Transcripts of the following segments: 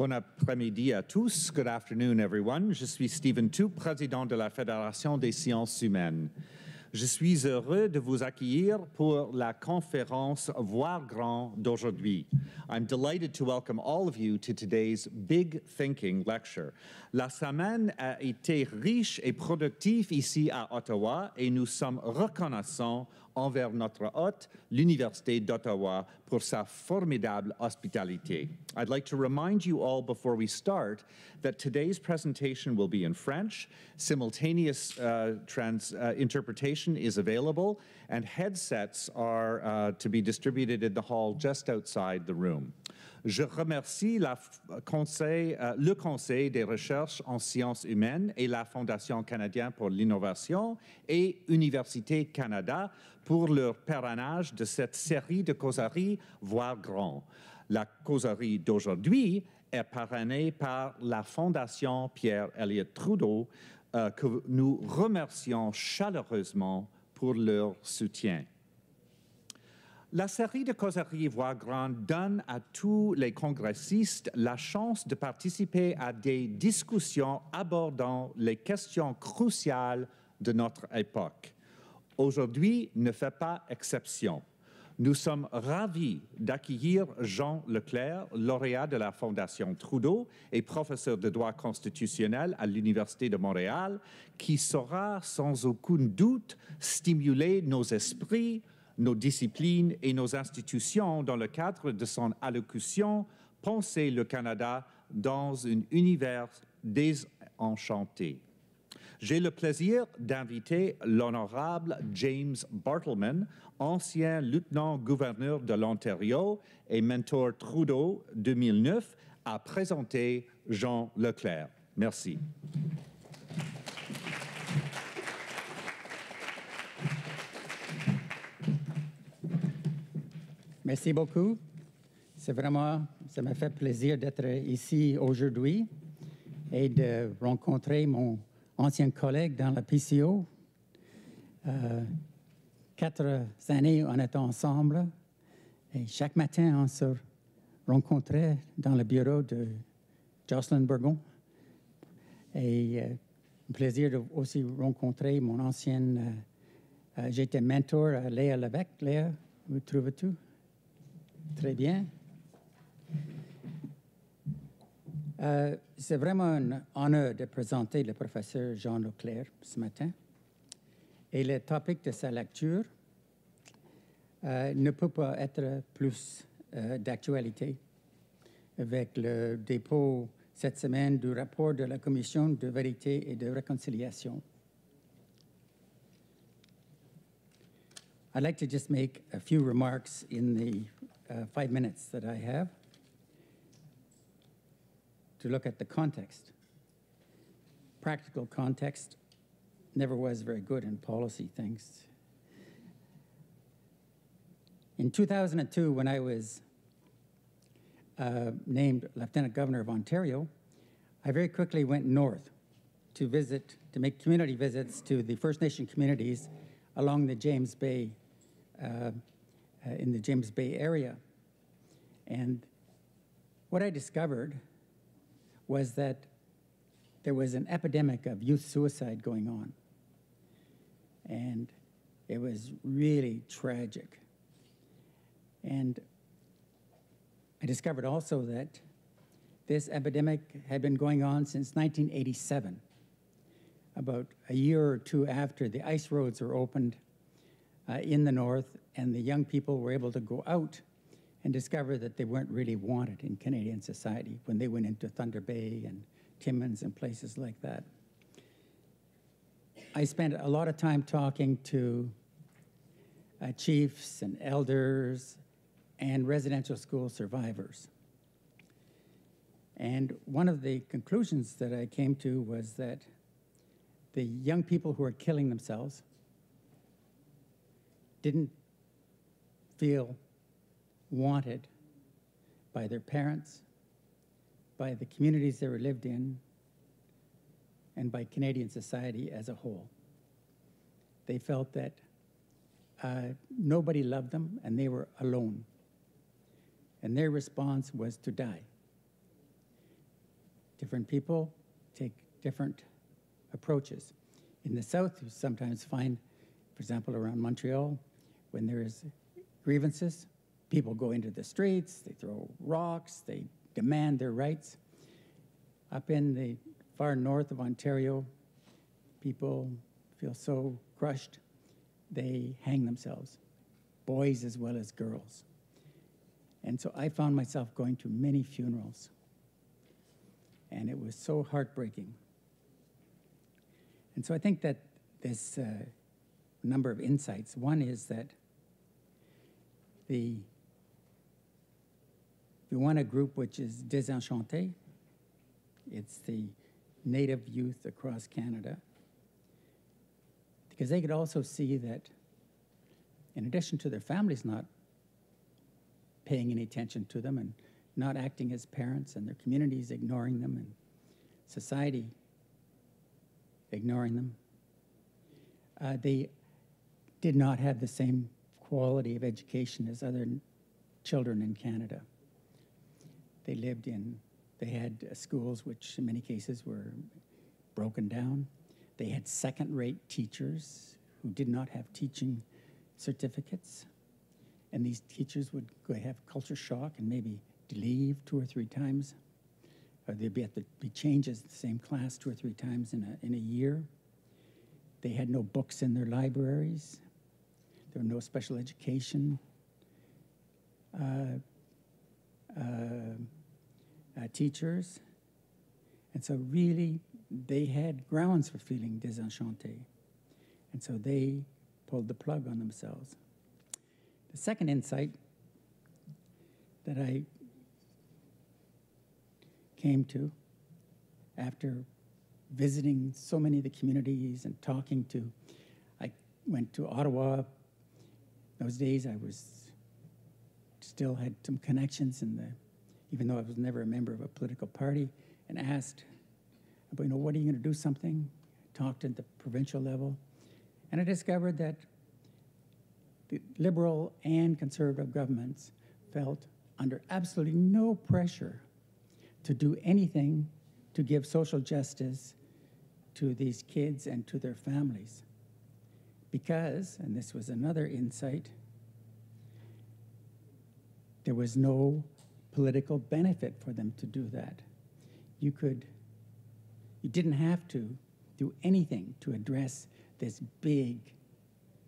Bon après-midi à tous. Good afternoon, everyone. Je suis Stephen Tu, président de la Fédération des sciences humaines. Je suis heureux de vous accueillir pour la conférence Voir grand d'aujourd'hui. I'm delighted to welcome all of you to today's Big Thinking lecture. La semaine a été riche et productive ici à Ottawa et nous sommes reconnaissants envers notre hôte, l'Université d'Ottawa, pour sa formidable hospitalité. I'd like to remind you all before we start that today's presentation will be in French. Simultaneous interpretation is available, and headsets are to be distributed in the hall just outside the room. Je remercie le Conseil des recherches en sciences humaines et la Fondation canadienne pour l'innovation et Université Canada pour leur parrainage de cette série de causeries Voir grand. La causerie d'aujourd'hui est parrainée par la Fondation Pierre Elliott Trudeau, que nous remercions chaleureusement pour leur soutien. La série de causeries Voir grand donne à tous les congressistes la chance de participer à des discussions abordant les questions cruciales de notre époque. Aujourd'hui ne fait pas exception. Nous sommes ravis d'accueillir Jean Leclerc, lauréat de la Fondation Trudeau et professeur de droit constitutionnel à l'Université de Montréal, qui saura sans aucun doute stimuler nos esprits, nos disciplines et nos institutions dans le cadre de son allocution « Penser le Canada dans un univers désenchanté ». J'ai le plaisir d'inviter l'honorable James Bartleman, ancien lieutenant-gouverneur de l'Ontario et mentor Trudeau 2009, à présenter Jean Leclerc. Merci. Merci beaucoup. Ça me fait plaisir d'être ici aujourd'hui et de rencontrer mon ancien collègue dans la PCO. 4 années, on était ensemble et chaque matin, on se rencontrait dans le bureau de Jocelyn Burgon. Et un plaisir de aussi rencontrer mon ancienne... j'étais mentor à Léa Lévesque. Léa, où trouves-tu? Très bien. C'est vraiment un honneur de présenter le professeur Jean Leclerc ce matin. Et le topic de sa lecture ne peut pas être plus d'actualité avec le dépôt cette semaine du rapport de la Commission de vérité et de réconciliation. I'd like to just make a few remarks in the 5 minutes that I have to look at the context. Practical context never was very good in policy things. In 2002, when I was named Lieutenant Governor of Ontario, I very quickly went north to make community visits to the First Nation communities along the James Bay, in the James Bay area. And what I discovered was that there was an epidemic of youth suicide going on. And it was really tragic. And I discovered also that this epidemic had been going on since 1987, about a year or two after the ice roads were opened in the north, and the young people were able to go out and discover that they weren't really wanted in Canadian society when they went into Thunder Bay and Timmins and places like that. I spent a lot of time talking to chiefs and elders and residential school survivors. And one of the conclusions that I came to was that the young people who are killing themselves didn't feel wanted by their parents, by the communities they were lived in, and by Canadian society as a whole. They felt that nobody loved them and they were alone. And their response was to die. Different people take different approaches. In the South, you sometimes find, for example, around Montreal, when there's grievances, people go into the streets, they throw rocks, they demand their rights. Up in the far north of Ontario, people feel so crushed, they hang themselves, boys as well as girls. And so I found myself going to many funerals, and it was so heartbreaking. And so I think that this number of insights. One is that if you want a group which is désenchanté, it's the Native youth across Canada, because they could also see that in addition to their families not paying any attention to them and not acting as parents and their communities ignoring them and society ignoring them, they did not have the same quality of education as other children in Canada. They had schools which in many cases were broken down. They had second-rate teachers who did not have teaching certificates. And these teachers would go have culture shock and maybe leave 2 or 3 times. Or they'd be changes in the same class 2 or 3 times in a year. They had no books in their libraries. There were no special education teachers. And so really, they had grounds for feeling désenchanté. And so they pulled the plug on themselves. The second insight that I came to after visiting so many of the communities and talking to, I went to Ottawa. Those days I still had some connections even though I was never a member of a political party, and asked, what are you going to do something? Talked at the provincial level, and I discovered that the Liberal and Conservative governments felt under absolutely no pressure to do anything to give social justice to these kids and to their families. Because, and this was another insight, there was no political benefit for them to do that. You didn't have to do anything to address this big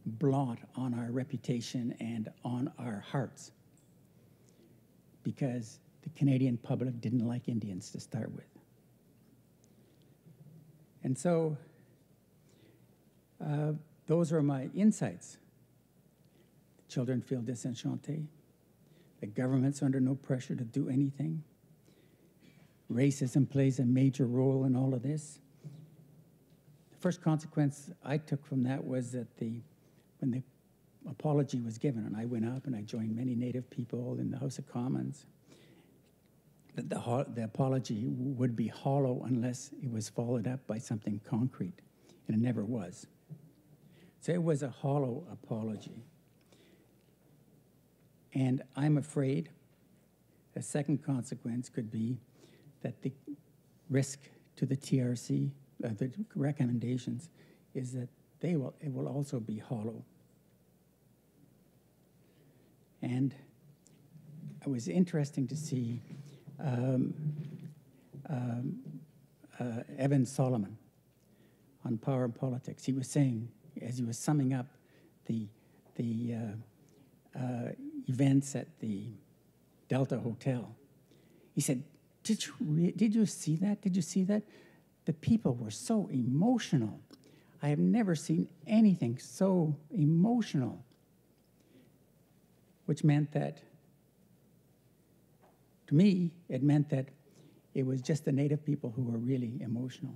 blot on our reputation and on our hearts, because the Canadian public didn't like Indians to start with. And so those are my insights. Children feel désenchanté. The government's under no pressure to do anything. Racism plays a major role in all of this. The first consequence I took from that was that when the apology was given, and I went up and I joined many Native people in the House of Commons, that the apology would be hollow unless it was followed up by something concrete, and it never was. So it was a hollow apology. And I'm afraid a second consequence could be that the risk to the TRC, the recommendations, is that it will also be hollow. And it was interesting to see Evan Solomon on Power and Politics. He was saying, as he was summing up the events at the Delta Hotel, he said, did you see that? Did you see that? The people were so emotional. I have never seen anything so emotional, which meant that, to me, it meant that it was just the Native people who were really emotional.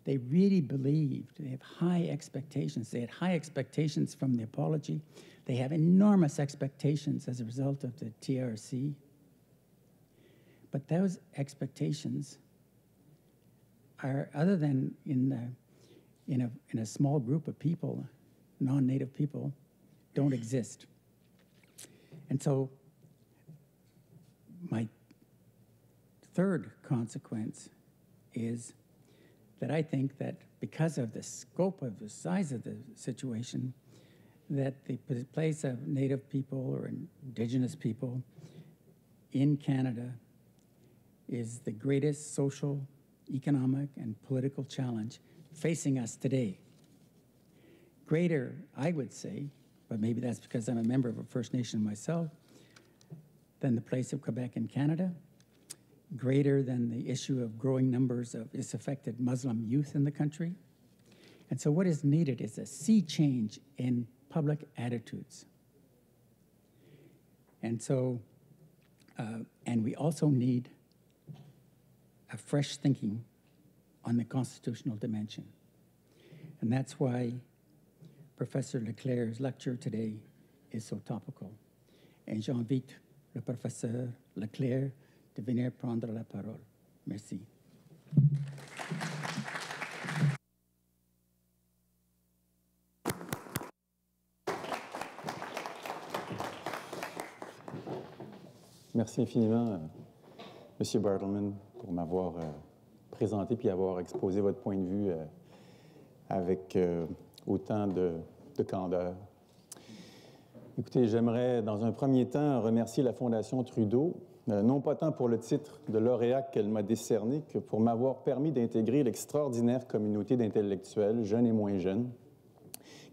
They really believed. They have high expectations. They had high expectations from the apology. They have enormous expectations as a result of the TRC. But those expectations are, other than in a small group of people, non-Native people, don't exist. And so my third consequence is that I think that because of the scope of the size of the situation, that the place of Native people or Indigenous people in Canada is the greatest social, economic, and political challenge facing us today. Greater, I would say, but maybe that's because I'm a member of a First Nation myself, than the place of Quebec in Canada, greater than the issue of growing numbers of disaffected Muslim youth in the country. And so what is needed is a sea change in public attitudes. And so, and we also need a fresh thinking on the constitutional dimension. And that's why Professor Leclerc's lecture today is so topical. Et j'invite le professeur Leclerc de venir prendre la parole. Merci. Merci infiniment, M. Bartleman, pour m'avoir présenté puis avoir exposé votre point de vue avec autant de candeur. Écoutez, j'aimerais dans un premier temps remercier la Fondation Trudeau, non pas tant pour le titre de lauréat qu'elle m'a décerné, que pour m'avoir permis d'intégrer l'extraordinaire communauté d'intellectuels, jeunes et moins jeunes,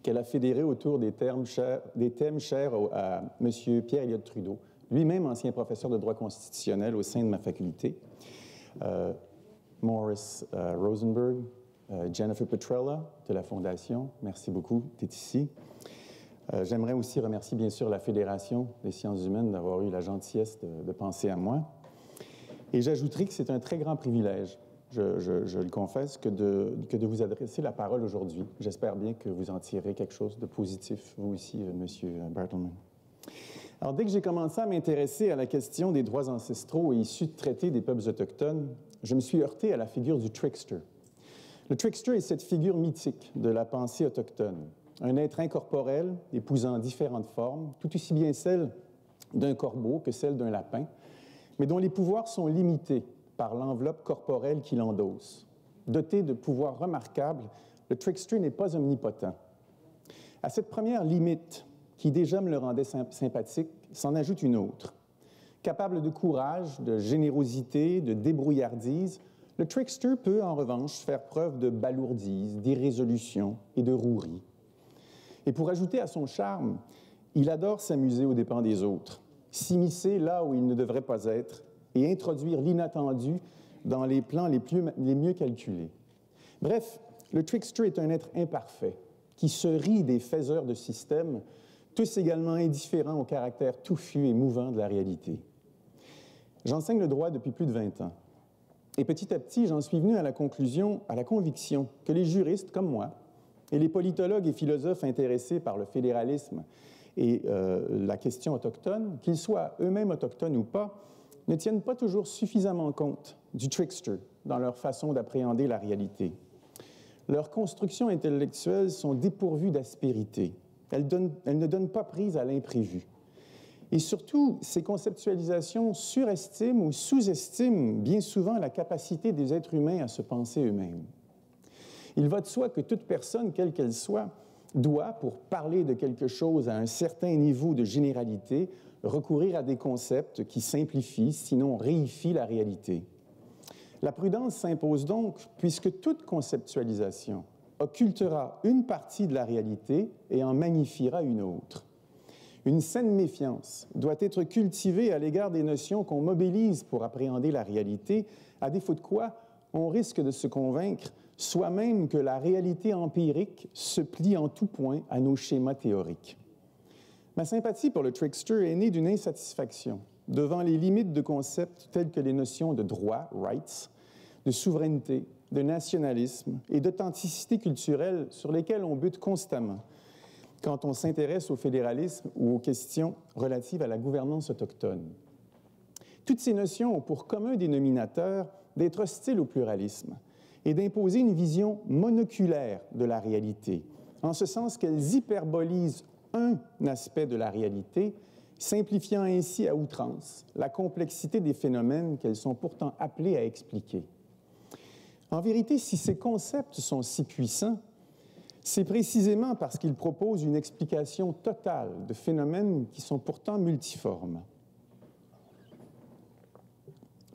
qu'elle a fédérée autour des thèmes chers à M. Pierre Elliott Trudeau, lui-même ancien professeur de droit constitutionnel au sein de ma faculté, Morris Rosenberg, Jennifer Petrella de la Fondation, merci beaucoup d'être ici. J'aimerais aussi remercier bien sûr la Fédération des sciences humaines d'avoir eu la gentillesse de penser à moi. Et j'ajouterai que c'est un très grand privilège, je le confesse, que de vous adresser la parole aujourd'hui. J'espère bien que vous en tirez quelque chose de positif, vous aussi, M. Bartleman. Alors, dès que j'ai commencé à m'intéresser à la question des droits ancestraux et issus de traités des peuples autochtones, je me suis heurté à la figure du trickster. Le trickster est cette figure mythique de la pensée autochtone, un être incorporel épousant différentes formes, tout aussi bien celle d'un corbeau que celle d'un lapin, mais dont les pouvoirs sont limités par l'enveloppe corporelle qu'il endosse. Doté de pouvoirs remarquables, le trickster n'est pas omnipotent. À cette première limite, qui déjà me le rendait sympathique, s'en ajoute une autre. Capable de courage, de générosité, de débrouillardise, le trickster peut en revanche faire preuve de balourdise, d'irrésolution et de rouerie. Et pour ajouter à son charme, il adore s'amuser aux dépens des autres, s'immiscer là où il ne devrait pas être et introduire l'inattendu dans les plans les mieux calculés. Bref, le trickster est un être imparfait qui se rit des faiseurs de système, tous également indifférents au caractère touffu et mouvant de la réalité. J'enseigne le droit depuis plus de 20 ans. Et petit à petit, j'en suis venu à la conviction que les juristes, comme moi, et les politologues et philosophes intéressés par le fédéralisme et la question autochtone, qu'ils soient eux-mêmes autochtones ou pas, ne tiennent pas toujours suffisamment compte du trickster dans leur façon d'appréhender la réalité. Leurs constructions intellectuelles sont dépourvues d'aspérité. Elles ne donnent pas prise à l'imprévu. Et surtout, ces conceptualisations surestiment ou sous-estiment bien souvent la capacité des êtres humains à se penser eux-mêmes. Il va de soi que toute personne, quelle qu'elle soit, doit, pour parler de quelque chose à un certain niveau de généralité, recourir à des concepts qui simplifient, sinon réifient la réalité. La prudence s'impose donc, puisque toute conceptualisation occultera une partie de la réalité et en magnifiera une autre. Une saine méfiance doit être cultivée à l'égard des notions qu'on mobilise pour appréhender la réalité, à défaut de quoi on risque de se convaincre soi-même que la réalité empirique se plie en tout point à nos schémas théoriques. Ma sympathie pour le trickster est née d'une insatisfaction devant les limites de concepts tels que les notions de droit, rights, de souveraineté, de nationalisme et d'authenticité culturelle sur lesquels on bute constamment quand on s'intéresse au fédéralisme ou aux questions relatives à la gouvernance autochtone. Toutes ces notions ont pour commun dénominateur d'être hostiles au pluralisme et d'imposer une vision monoculaire de la réalité, en ce sens qu'elles hyperbolisent un aspect de la réalité, simplifiant ainsi à outrance la complexité des phénomènes qu'elles sont pourtant appelées à expliquer. En vérité, si ces concepts sont si puissants, c'est précisément parce qu'ils proposent une explication totale de phénomènes qui sont pourtant multiformes.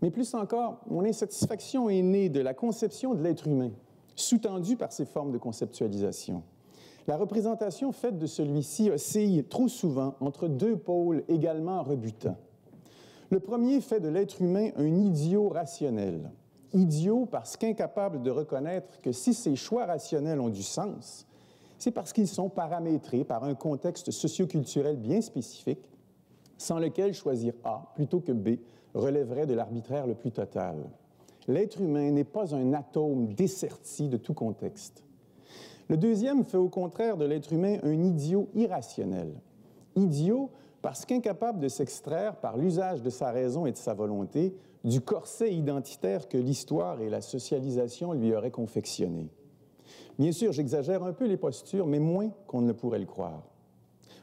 Mais plus encore, mon insatisfaction est née de la conception de l'être humain, sous-tendue par ces formes de conceptualisation. La représentation faite de celui-ci oscille trop souvent entre deux pôles également rebutants. Le premier fait de l'être humain un idiot rationnel. Idiot parce qu'incapable de reconnaître que si ses choix rationnels ont du sens, c'est parce qu'ils sont paramétrés par un contexte socioculturel bien spécifique, sans lequel choisir A plutôt que B relèverait de l'arbitraire le plus total. L'être humain n'est pas un atome desserti de tout contexte. Le deuxième fait au contraire de l'être humain un idiot irrationnel. Idiot parce qu'incapable de s'extraire par l'usage de sa raison et de sa volonté du corset identitaire que l'histoire et la socialisation lui auraient confectionné. Bien sûr, j'exagère un peu les postures, mais moins qu'on ne pourrait le croire.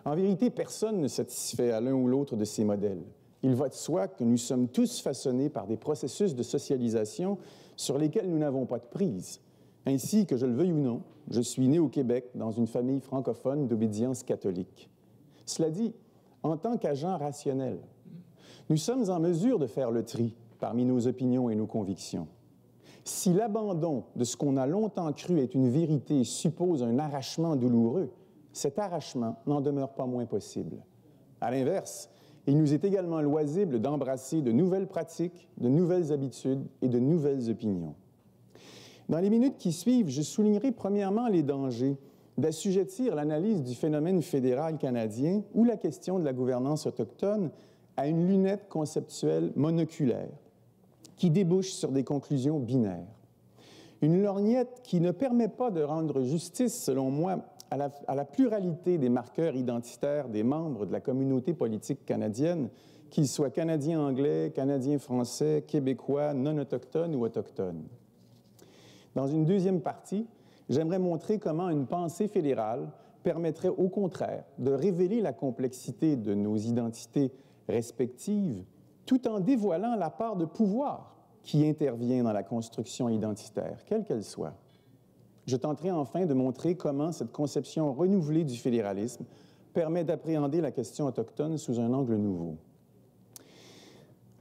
En vérité, personne ne satisfait à l'un ou l'autre de ces modèles. Il va de soi que nous sommes tous façonnés par des processus de socialisation sur lesquels nous n'avons pas de prise. Ainsi, que je le veuille ou non, je suis né au Québec dans une famille francophone d'obédience catholique. Cela dit, en tant qu'agent rationnel, nous sommes en mesure de faire le tri parmi nos opinions et nos convictions. Si l'abandon de ce qu'on a longtemps cru être une vérité suppose un arrachement douloureux, cet arrachement n'en demeure pas moins possible. À l'inverse, il nous est également loisible d'embrasser de nouvelles pratiques, de nouvelles habitudes et de nouvelles opinions. Dans les minutes qui suivent, je soulignerai premièrement les dangers d'assujettir l'analyse du phénomène fédéral canadien ou la question de la gouvernance autochtone à une lunette conceptuelle monoculaire qui débouche sur des conclusions binaires. Une lorgnette qui ne permet pas de rendre justice, selon moi, à la pluralité des marqueurs identitaires des membres de la communauté politique canadienne, qu'ils soient canadiens-anglais, canadiens-français, québécois, non-autochtones ou autochtones. Dans une deuxième partie, j'aimerais montrer comment une pensée fédérale permettrait au contraire de révéler la complexité de nos identités respectives tout en dévoilant la part de pouvoir qui intervient dans la construction identitaire, quelle qu'elle soit. Je tenterai enfin de montrer comment cette conception renouvelée du fédéralisme permet d'appréhender la question autochtone sous un angle nouveau.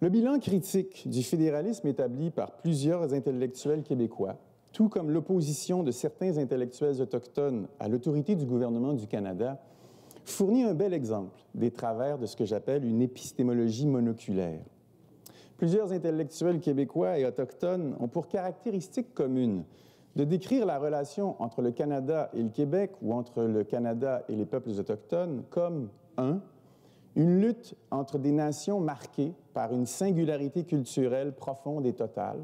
Le bilan critique du fédéralisme établi par plusieurs intellectuels québécois, tout comme l'opposition de certains intellectuels autochtones à l'autorité du gouvernement du Canada, fournit un bel exemple des travers de ce que j'appelle une épistémologie monoculaire. Plusieurs intellectuels québécois et autochtones ont pour caractéristique commune de décrire la relation entre le Canada et le Québec ou entre le Canada et les peuples autochtones comme 1. Une lutte entre des nations marquées par une singularité culturelle profonde et totale,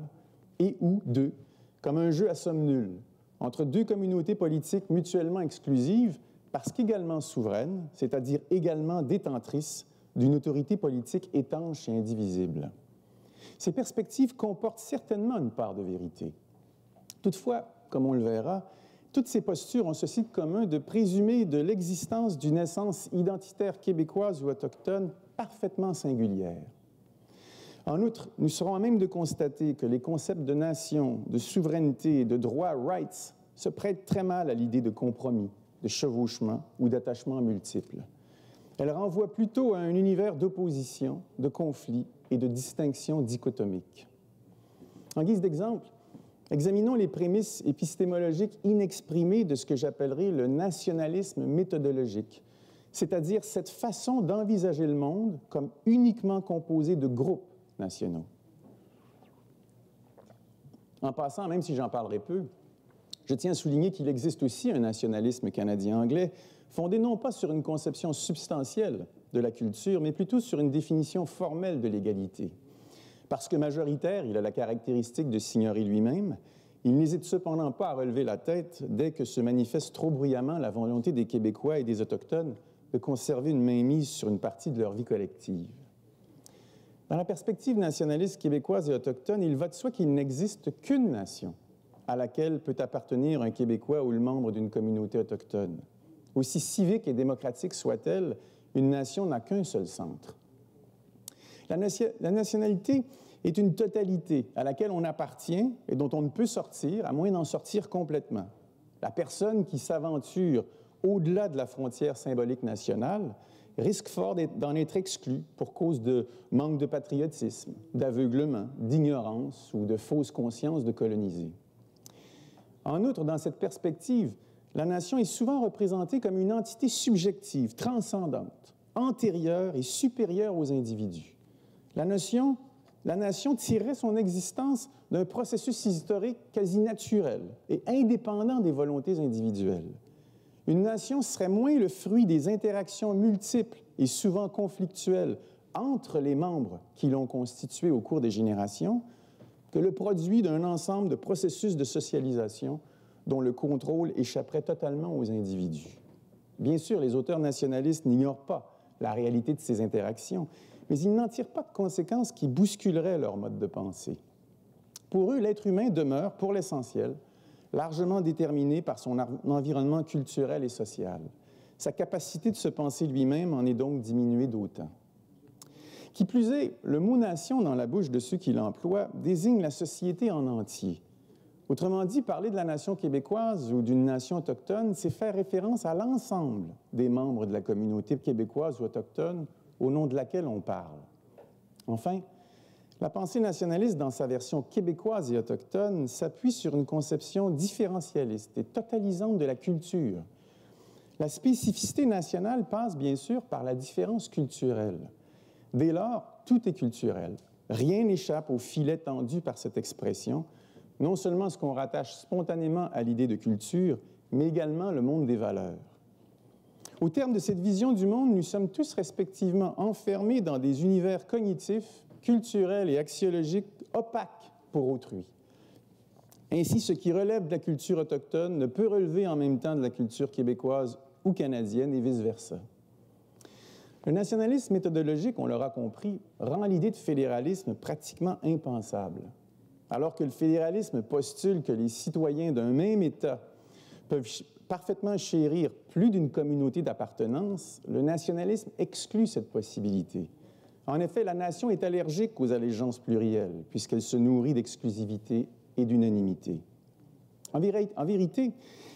et ou 2. Comme un jeu à somme nulle entre deux communautés politiques mutuellement exclusives parce qu'également souveraines, c'est-à-dire également détentrices d'une autorité politique étanche et indivisible. Ces perspectives comportent certainement une part de vérité. Toutefois, comme on le verra, toutes ces postures ont ceci de commun de présumer de l'existence d'une essence identitaire québécoise ou autochtone parfaitement singulière. En outre, nous serons à même de constater que les concepts de nation, de souveraineté et de droit rights se prêtent très mal à l'idée de compromis, de chevauchement ou d'attachement multiples. Elles renvoient plutôt à un univers d'opposition, de conflit et de distinction dichotomique. En guise d'exemple, examinons les prémices épistémologiques inexprimées de ce que j'appellerai le nationalisme méthodologique, c'est-à-dire cette façon d'envisager le monde comme uniquement composé de groupes nationaux. En passant, même si j'en parlerai peu, je tiens à souligner qu'il existe aussi un nationalisme canadien-anglais fondé non pas sur une conception substantielle de la culture, mais plutôt sur une définition formelle de l'égalité. Parce que majoritaire, il a la caractéristique de s'ignorer lui-même, il n'hésite cependant pas à relever la tête dès que se manifeste trop bruyamment la volonté des Québécois et des Autochtones de conserver une mainmise sur une partie de leur vie collective. Dans la perspective nationaliste québécoise et autochtone, il va de soi qu'il n'existe qu'une nation à laquelle peut appartenir un Québécois ou le membre d'une communauté autochtone. Aussi civique et démocratique soit-elle, une nation n'a qu'un seul centre. La nationalité est une totalité à laquelle on appartient et dont on ne peut sortir, à moins d'en sortir complètement. La personne qui s'aventure au-delà de la frontière symbolique nationale risque fort d'en être exclue pour cause de manque de patriotisme, d'aveuglement, d'ignorance ou de fausse conscience de coloniser. En outre, dans cette perspective, la nation est souvent représentée comme une entité subjective, transcendante, antérieure et supérieure aux individus. La nation tirerait son existence d'un processus historique quasi naturel et indépendant des volontés individuelles. Une nation serait moins le fruit des interactions multiples et souvent conflictuelles entre les membres qui l'ont constituée au cours des générations que le produit d'un ensemble de processus de socialisation dont le contrôle échapperait totalement aux individus. Bien sûr, les auteurs nationalistes n'ignorent pas la réalité de ces interactions, mais ils n'en tirent pas de conséquences qui bousculeraient leur mode de pensée. Pour eux, l'être humain demeure, pour l'essentiel, largement déterminé par son environnement culturel et social. Sa capacité de se penser lui-même en est donc diminuée d'autant. Qui plus est, le mot « nation » dans la bouche de ceux qui l'emploient désigne la société en entier. Autrement dit, parler de la nation québécoise ou d'une nation autochtone, c'est faire référence à l'ensemble des membres de la communauté québécoise ou autochtone au nom de laquelle on parle. Enfin, la pensée nationaliste, dans sa version québécoise et autochtone, s'appuie sur une conception différentialiste et totalisante de la culture. La spécificité nationale passe bien sûr par la différence culturelle. Dès lors, tout est culturel. Rien n'échappe au filet tendu par cette expression, non seulement ce qu'on rattache spontanément à l'idée de culture, mais également le monde des valeurs. Au terme de cette vision du monde, nous sommes tous respectivement enfermés dans des univers cognitifs, culturels et axiologiques opaques pour autrui. Ainsi, ce qui relève de la culture autochtone ne peut relever en même temps de la culture québécoise ou canadienne et vice-versa. Le nationalisme méthodologique, on l'aura compris, rend l'idée de fédéralisme pratiquement impensable. Alors que le fédéralisme postule que les citoyens d'un même État peuvent parfaitement chérir plus d'une communauté d'appartenance, le nationalisme exclut cette possibilité. En effet, la nation est allergique aux allégeances plurielles, puisqu'elle se nourrit d'exclusivité et d'unanimité. En vérité,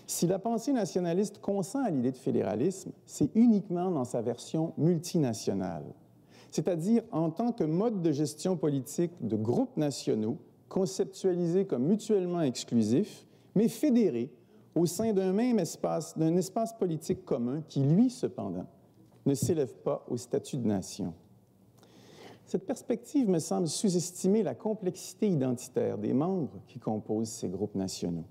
si la pensée nationaliste consent à l'idée de fédéralisme, c'est uniquement dans sa version multinationale, c'est-à-dire en tant que mode de gestion politique de groupes nationaux conceptualisés comme mutuellement exclusifs, mais fédérés au sein d'un espace politique commun qui, lui, cependant, ne s'élève pas au statut de nation. Cette perspective me semble sous-estimer la complexité identitaire des membres qui composent ces groupes nationaux.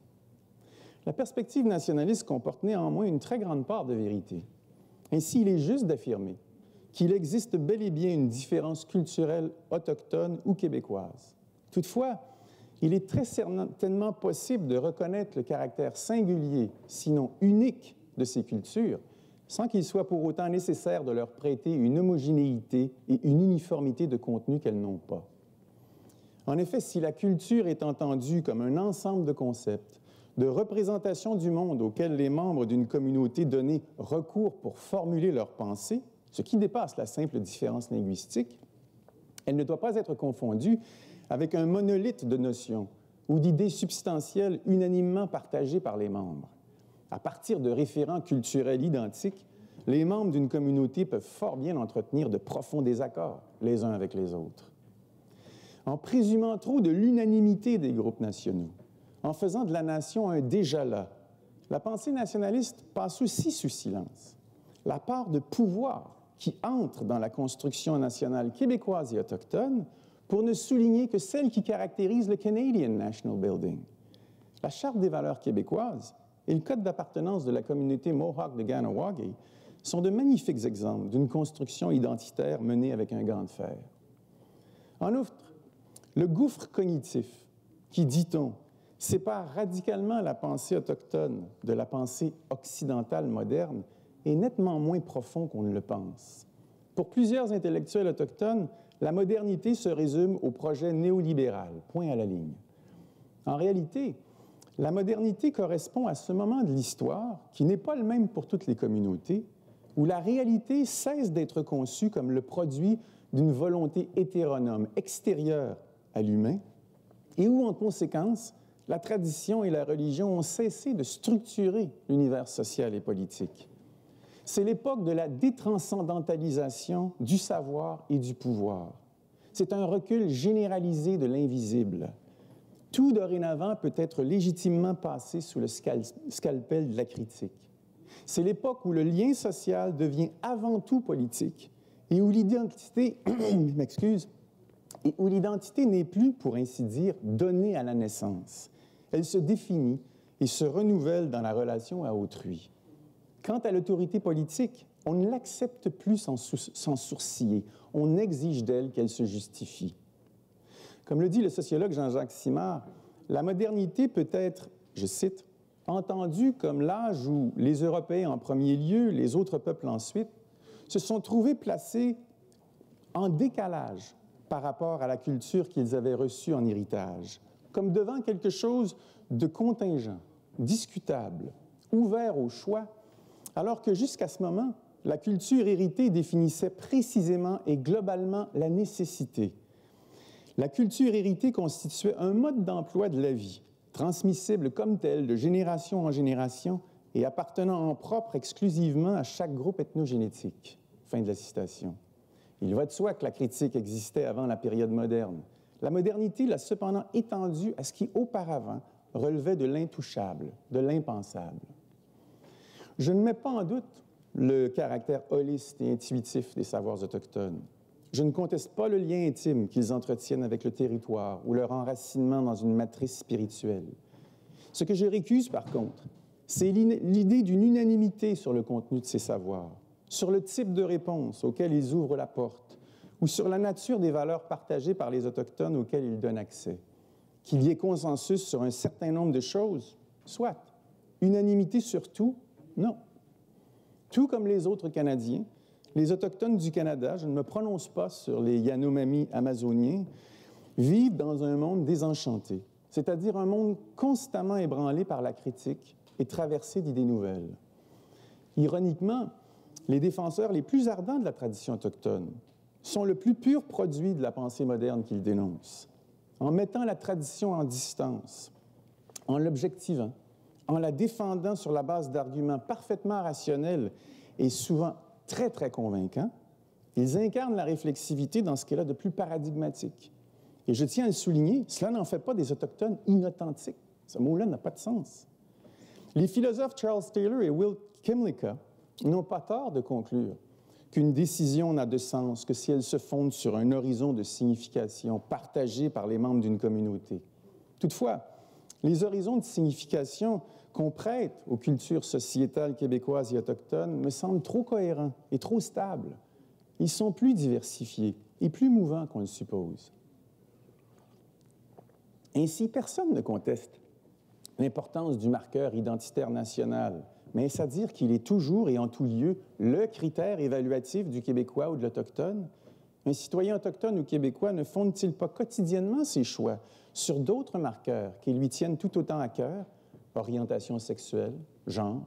La perspective nationaliste comporte néanmoins une très grande part de vérité. Ainsi, il est juste d'affirmer qu'il existe bel et bien une différence culturelle autochtone ou québécoise. Toutefois, il est très certainement possible de reconnaître le caractère singulier, sinon unique, de ces cultures, sans qu'il soit pour autant nécessaire de leur prêter une homogénéité et une uniformité de contenu qu'elles n'ont pas. En effet, si la culture est entendue comme un ensemble de concepts, de représentations du monde auxquelles les membres d'une communauté donnée recourent pour formuler leurs pensées, ce qui dépasse la simple différence linguistique, elle ne doit pas être confondue avec un monolithe de notions ou d'idées substantielles unanimement partagées par les membres. À partir de référents culturels identiques, les membres d'une communauté peuvent fort bien entretenir de profonds désaccords les uns avec les autres. En présumant trop de l'unanimité des groupes nationaux, en faisant de la nation un déjà-là, la pensée nationaliste passe aussi sous silence la part de pouvoir qui entre dans la construction nationale québécoise et autochtone pour ne souligner que celle qui caractérise le Canadian National Building. La Charte des valeurs québécoises et le Code d'appartenance de la communauté Mohawk de Kahnawake sont de magnifiques exemples d'une construction identitaire menée avec un gant de fer. En outre, le gouffre cognitif qui, dit-on, sépare radicalement la pensée autochtone de la pensée occidentale moderne est nettement moins profond qu'on ne le pense. Pour plusieurs intellectuels autochtones, la modernité se résume au projet néolibéral, point à la ligne. En réalité, la modernité correspond à ce moment de l'histoire, qui n'est pas le même pour toutes les communautés, où la réalité cesse d'être conçue comme le produit d'une volonté hétéronome, extérieure à l'humain, et où, en conséquence, la tradition et la religion ont cessé de structurer l'univers social et politique. C'est l'époque de la détranscendantalisation du savoir et du pouvoir. C'est un recul généralisé de l'invisible. Tout dorénavant peut être légitimement passé sous le scalpel de la critique. C'est l'époque où le lien social devient avant tout politique et où l'identité, et où l'identité n'est plus, pour ainsi dire, donnée à la naissance. Elle se définit et se renouvelle dans la relation à autrui. Quant à l'autorité politique, on ne l'accepte plus sans sourciller. On exige d'elle qu'elle se justifie. Comme le dit le sociologue Jean-Jacques Simard, la modernité peut être, je cite, entendue comme l'âge où les Européens en premier lieu, les autres peuples ensuite, se sont trouvés placés en décalage par rapport à la culture qu'ils avaient reçue en héritage, comme devant quelque chose de contingent, discutable, ouvert au choix, alors que jusqu'à ce moment, la culture héritée définissait précisément et globalement la nécessité. La culture héritée constituait un mode d'emploi de la vie, transmissible comme tel de génération en génération et appartenant en propre exclusivement à chaque groupe ethnogénétique. Fin de la citation. Il va de soi que la critique existait avant la période moderne. La modernité l'a cependant étendue à ce qui auparavant relevait de l'intouchable, de l'impensable. Je ne mets pas en doute le caractère holiste et intuitif des savoirs autochtones. Je ne conteste pas le lien intime qu'ils entretiennent avec le territoire ou leur enracinement dans une matrice spirituelle. Ce que je récuse, par contre, c'est l'idée d'une unanimité sur le contenu de ces savoirs, sur le type de réponse auquel ils ouvrent la porte ou sur la nature des valeurs partagées par les Autochtones auxquelles ils donnent accès. Qu'il y ait consensus sur un certain nombre de choses, soit. Unanimité sur tout, non. Tout comme les autres Canadiens, les Autochtones du Canada, je ne me prononce pas sur les Yanomami amazoniens, vivent dans un monde désenchanté, c'est-à-dire un monde constamment ébranlé par la critique et traversé d'idées nouvelles. Ironiquement, les défenseurs les plus ardents de la tradition autochtone sont le plus pur produit de la pensée moderne qu'ils dénoncent. En mettant la tradition en distance, en l'objectivant, en la défendant sur la base d'arguments parfaitement rationnels et souvent très, très convaincants, ils incarnent la réflexivité dans ce qu'elle a de plus paradigmatique. Et je tiens à le souligner, cela n'en fait pas des Autochtones inauthentiques. Ce mot-là n'a pas de sens. Les philosophes Charles Taylor et Will Kymlicka n'ont pas tort de conclure qu'une décision n'a de sens que si elle se fonde sur un horizon de signification partagé par les membres d'une communauté. Toutefois, les horizons de signification qu'on prête aux cultures sociétales québécoises et autochtones me semblent trop cohérents et trop stables. Ils sont plus diversifiés et plus mouvants qu'on le suppose. Ainsi, personne ne conteste l'importance du marqueur identitaire national, mais est-ce à dire qu'il est toujours et en tout lieu le critère évaluatif du Québécois ou de l'Autochtone? Un citoyen autochtone ou québécois ne fonde-t-il pas quotidiennement ses choix sur d'autres marqueurs qui lui tiennent tout autant à cœur? Orientation sexuelle, genre,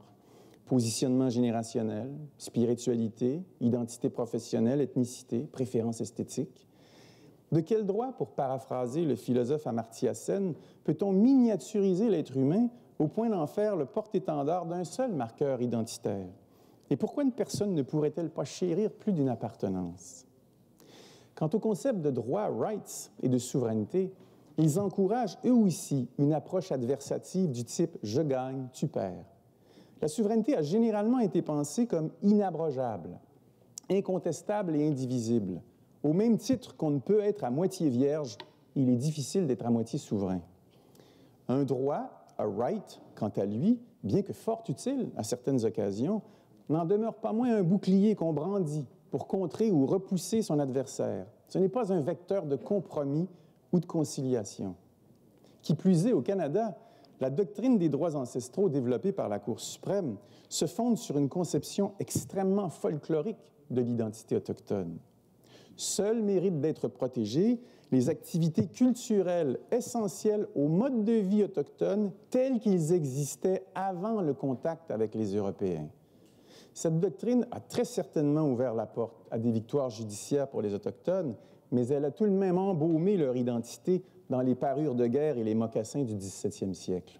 positionnement générationnel, spiritualité, identité professionnelle, ethnicité, préférence esthétique. De quel droit, pour paraphraser le philosophe Amartya Sen, peut-on miniaturiser l'être humain au point d'en faire le porte-étendard d'un seul marqueur identitaire? Et pourquoi une personne ne pourrait-elle pas chérir plus d'une appartenance? Quant au concept de droit, rights, et de souveraineté, ils encouragent eux aussi une approche adversative du type « je gagne, tu perds ». La souveraineté a généralement été pensée comme inabrogeable, incontestable et indivisible. Au même titre qu'on ne peut être à moitié vierge, il est difficile d'être à moitié souverain. Un droit, a right, quant à lui, bien que fort utile à certaines occasions, n'en demeure pas moins un bouclier qu'on brandit pour contrer ou repousser son adversaire. Ce n'est pas un vecteur de compromis ou de conciliation. Qui plus est, au Canada, la doctrine des droits ancestraux développée par la Cour suprême se fonde sur une conception extrêmement folklorique de l'identité autochtone. Seuls méritent d'être protégées les activités culturelles essentielles au mode de vie autochtone tels qu'ils existaient avant le contact avec les Européens. Cette doctrine a très certainement ouvert la porte à des victoires judiciaires pour les Autochtones, mais elle a tout de même embaumé leur identité dans les parures de guerre et les mocassins du 17e siècle.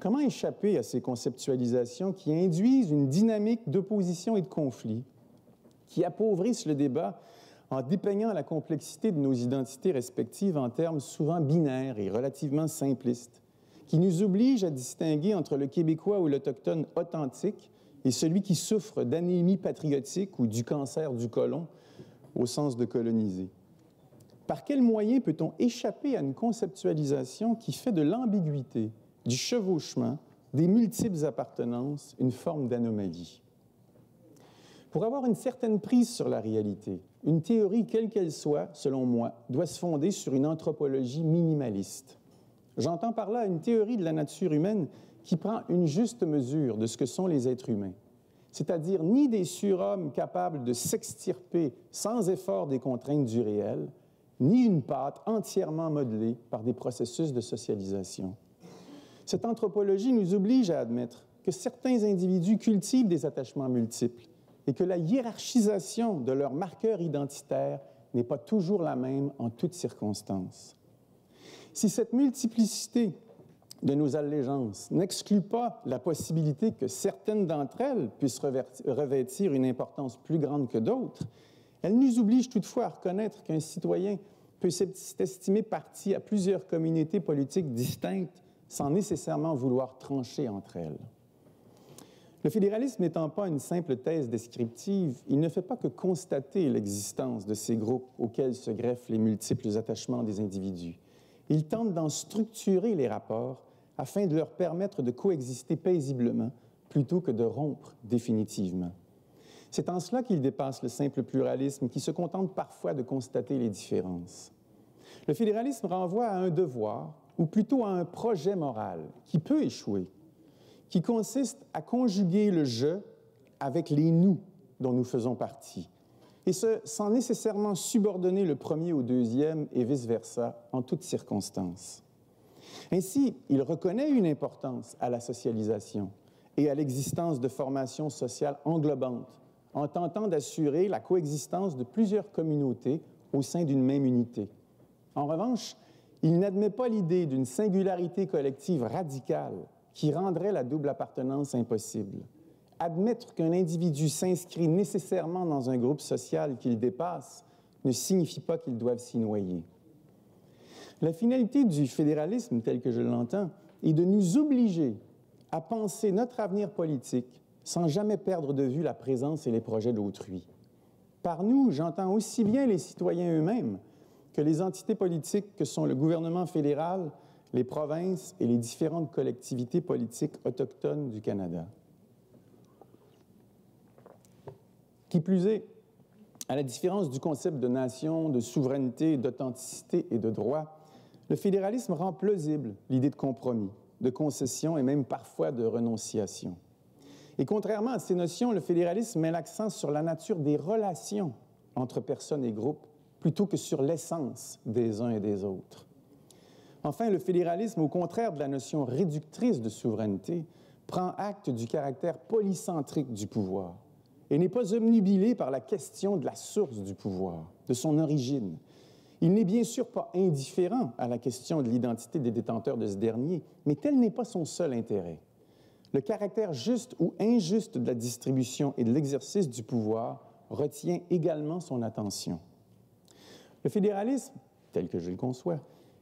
Comment échapper à ces conceptualisations qui induisent une dynamique d'opposition et de conflit, qui appauvrissent le débat en dépeignant la complexité de nos identités respectives en termes souvent binaires et relativement simplistes, qui nous obligent à distinguer entre le Québécois ou l'Autochtone authentique et celui qui souffre d'anémie patriotique ou du cancer du côlon, au sens de coloniser. Par quels moyens peut-on échapper à une conceptualisation qui fait de l'ambiguïté, du chevauchement, des multiples appartenances, une forme d'anomalie? Pour avoir une certaine prise sur la réalité, une théorie, quelle qu'elle soit, selon moi, doit se fonder sur une anthropologie minimaliste. J'entends par là une théorie de la nature humaine qui prend une juste mesure de ce que sont les êtres humains, c'est-à-dire ni des surhommes capables de s'extirper sans effort des contraintes du réel, ni une pâte entièrement modelée par des processus de socialisation. Cette anthropologie nous oblige à admettre que certains individus cultivent des attachements multiples et que la hiérarchisation de leurs marqueurs identitaires n'est pas toujours la même en toutes circonstances. Si cette multiplicité de nos allégeances n'exclut pas la possibilité que certaines d'entre elles puissent revêtir une importance plus grande que d'autres, elle nous oblige toutefois à reconnaître qu'un citoyen peut s'estimer partie à plusieurs communautés politiques distinctes sans nécessairement vouloir trancher entre elles. Le fédéralisme n'étant pas une simple thèse descriptive, il ne fait pas que constater l'existence de ces groupes auxquels se greffent les multiples attachements des individus. Il tente d'en structurer les rapports afin de leur permettre de coexister paisiblement plutôt que de rompre définitivement. C'est en cela qu'il dépasse le simple pluralisme qui se contente parfois de constater les différences. Le fédéralisme renvoie à un devoir, ou plutôt à un projet moral, qui peut échouer, qui consiste à conjuguer le « je » avec les « nous » dont nous faisons partie, et ce, sans nécessairement subordonner le premier au deuxième et vice-versa en toutes circonstances. Ainsi, il reconnaît une importance à la socialisation et à l'existence de formations sociales englobantes, en tentant d'assurer la coexistence de plusieurs communautés au sein d'une même unité. En revanche, il n'admet pas l'idée d'une singularité collective radicale qui rendrait la double appartenance impossible. Admettre qu'un individu s'inscrit nécessairement dans un groupe social qu'il dépasse ne signifie pas qu'il doive s'y noyer. La finalité du fédéralisme, tel que je l'entends, est de nous obliger à penser notre avenir politique sans jamais perdre de vue la présence et les projets d'autrui. Par nous, j'entends aussi bien les citoyens eux-mêmes que les entités politiques que sont le gouvernement fédéral, les provinces et les différentes collectivités politiques autochtones du Canada. Qui plus est, à la différence du concept de nation, de souveraineté, d'authenticité et de droit, le fédéralisme rend plausible l'idée de compromis, de concession et même parfois de renonciation. Et contrairement à ces notions, le fédéralisme met l'accent sur la nature des relations entre personnes et groupes plutôt que sur l'essence des uns et des autres. Enfin, le fédéralisme, au contraire de la notion réductrice de souveraineté, prend acte du caractère polycentrique du pouvoir et n'est pas obnubilé par la question de la source du pouvoir, de son origine. Il n'est bien sûr pas indifférent à la question de l'identité des détenteurs de ce dernier, mais tel n'est pas son seul intérêt. Le caractère juste ou injuste de la distribution et de l'exercice du pouvoir retient également son attention. Le fédéralisme, tel que je le conçois,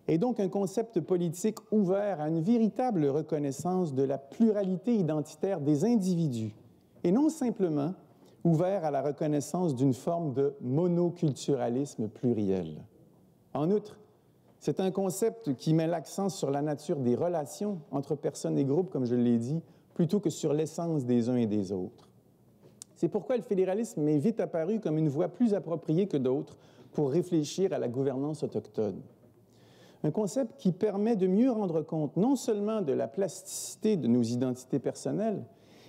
est donc un concept politique ouvert à une véritable reconnaissance de la pluralité identitaire des individus et non simplement ouvert à la reconnaissance d'une forme de monoculturalisme pluriel. En outre, c'est un concept qui met l'accent sur la nature des relations entre personnes et groupes, comme je l'ai dit, plutôt que sur l'essence des uns et des autres. C'est pourquoi le fédéralisme m'est vite apparu comme une voie plus appropriée que d'autres pour réfléchir à la gouvernance autochtone. Un concept qui permet de mieux rendre compte non seulement de la plasticité de nos identités personnelles,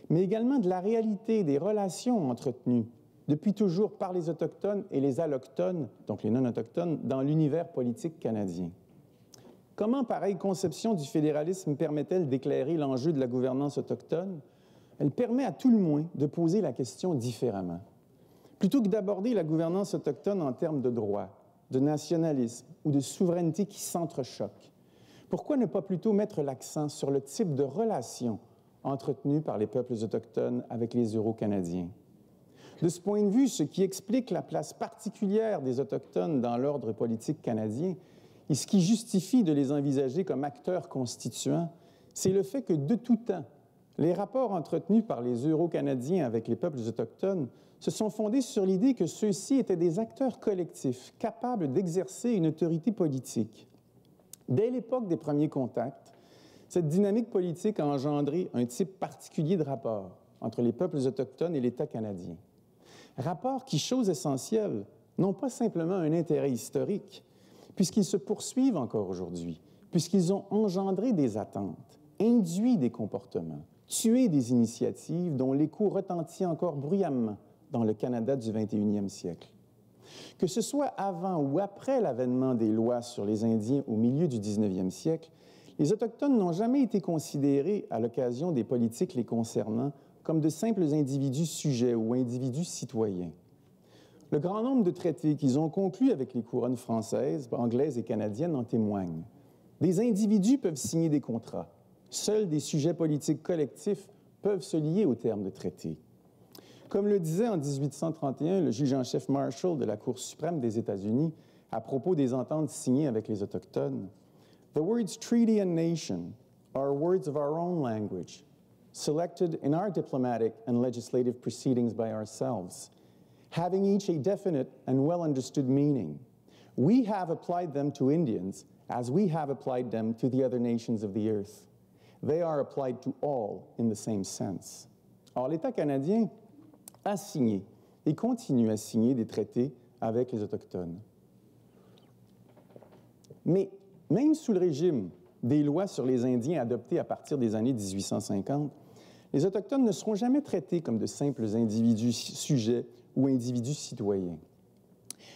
mais également de la réalité des relations entretenues depuis toujours par les Autochtones et les allochtones, donc les non-autochtones, dans l'univers politique canadien. Comment pareille conception du fédéralisme permet-elle d'éclairer l'enjeu de la gouvernance autochtone? Elle permet à tout le moins de poser la question différemment. Plutôt que d'aborder la gouvernance autochtone en termes de droit, de nationalisme ou de souveraineté qui s'entrechoquent, pourquoi ne pas plutôt mettre l'accent sur le type de relations entretenues par les peuples autochtones avec les Euro-Canadiens? De ce point de vue, ce qui explique la place particulière des Autochtones dans l'ordre politique canadien et ce qui justifie de les envisager comme acteurs constituants, c'est le fait que de tout temps, les rapports entretenus par les Euro-Canadiens avec les peuples autochtones se sont fondés sur l'idée que ceux-ci étaient des acteurs collectifs capables d'exercer une autorité politique. Dès l'époque des premiers contacts, cette dynamique politique a engendré un type particulier de rapport entre les peuples autochtones et l'État canadien. Rapports qui, chose essentielle, n'ont pas simplement un intérêt historique, puisqu'ils se poursuivent encore aujourd'hui, puisqu'ils ont engendré des attentes, induit des comportements, tué des initiatives dont l'écho retentit encore bruyamment dans le Canada du 21e siècle. Que ce soit avant ou après l'avènement des lois sur les Indiens au milieu du 19e siècle, les Autochtones n'ont jamais été considérés, à l'occasion des politiques les concernant, comme de simples individus sujets ou individus citoyens. Le grand nombre de traités qu'ils ont conclus avec les couronnes françaises, anglaises et canadiennes en témoignent. Des individus peuvent signer des contrats. Seuls des sujets politiques collectifs peuvent se lier aux termes de traités. Comme le disait en 1831 le juge en chef Marshall de la Cour suprême des États-Unis à propos des ententes signées avec les Autochtones, « The words treaty and nation are words of our own language, selected in our diplomatic and legislative proceedings by ourselves, having each a definite and well-understood meaning. We have applied them to Indians as we have applied them to the other nations of the earth. They are applied to all in the same sense. » Or, l'État canadien a signé et continue à signer des traités avec les Autochtones. Mais même sous le régime des lois sur les Indiens adoptées à partir des années 1850, les Autochtones ne seront jamais traités comme de simples individus sujets ou individus citoyens.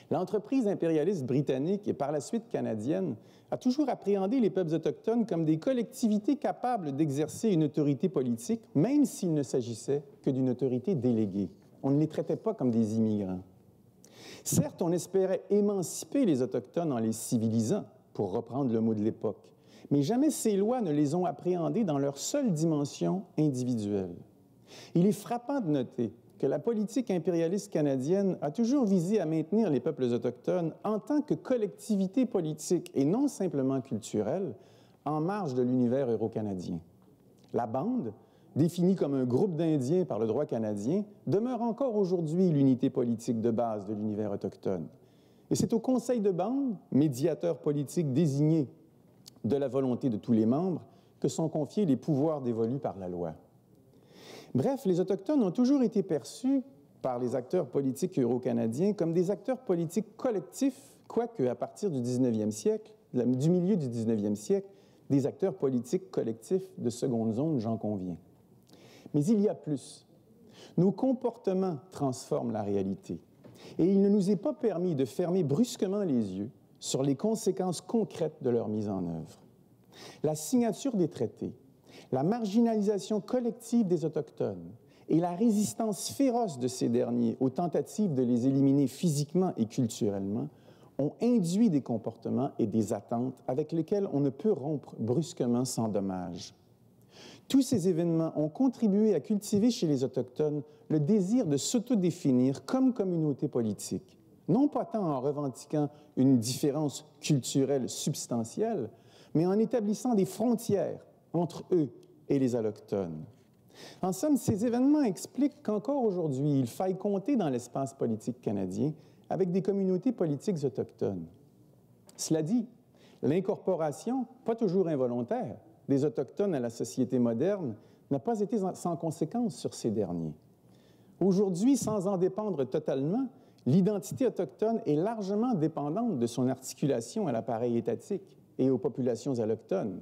L'entreprise impérialiste britannique et par la suite canadienne a toujours appréhendé les peuples autochtones comme des collectivités capables d'exercer une autorité politique, même s'il ne s'agissait que d'une autorité déléguée. On ne les traitait pas comme des immigrants. Certes, on espérait émanciper les Autochtones en les civilisant, pour reprendre le mot de l'époque, mais jamais ces lois ne les ont appréhendés dans leur seule dimension individuelle. Il est frappant de noter que la politique impérialiste canadienne a toujours visé à maintenir les peuples autochtones en tant que collectivité politique et non simplement culturelle, en marge de l'univers euro-canadien. La bande, définie comme un groupe d'Indiens par le droit canadien, demeure encore aujourd'hui l'unité politique de base de l'univers autochtone. Et c'est au Conseil de bande, médiateur politique désigné de la volonté de tous les membres, que sont confiés les pouvoirs dévolus par la loi. Bref, les Autochtones ont toujours été perçus par les acteurs politiques euro-canadiens comme des acteurs politiques collectifs, quoique à partir du 19e siècle, du milieu du 19e siècle, des acteurs politiques collectifs de seconde zone, j'en conviens. Mais il y a plus. Nos comportements transforment la réalité. Et il ne nous est pas permis de fermer brusquement les yeux sur les conséquences concrètes de leur mise en œuvre. La signature des traités, la marginalisation collective des Autochtones et la résistance féroce de ces derniers aux tentatives de les éliminer physiquement et culturellement ont induit des comportements et des attentes avec lesquels on ne peut rompre brusquement sans dommage. Tous ces événements ont contribué à cultiver chez les Autochtones le désir de s'autodéfinir comme communauté politique, non pas tant en revendiquant une différence culturelle substantielle, mais en établissant des frontières entre eux et les Allochtones. En somme, ces événements expliquent qu'encore aujourd'hui, il faille compter dans l'espace politique canadien avec des communautés politiques autochtones. Cela dit, l'incorporation, pas toujours involontaire, des Autochtones à la société moderne n'a pas été sans conséquence sur ces derniers. Aujourd'hui, sans en dépendre totalement, l'identité autochtone est largement dépendante de son articulation à l'appareil étatique et aux populations allochtones.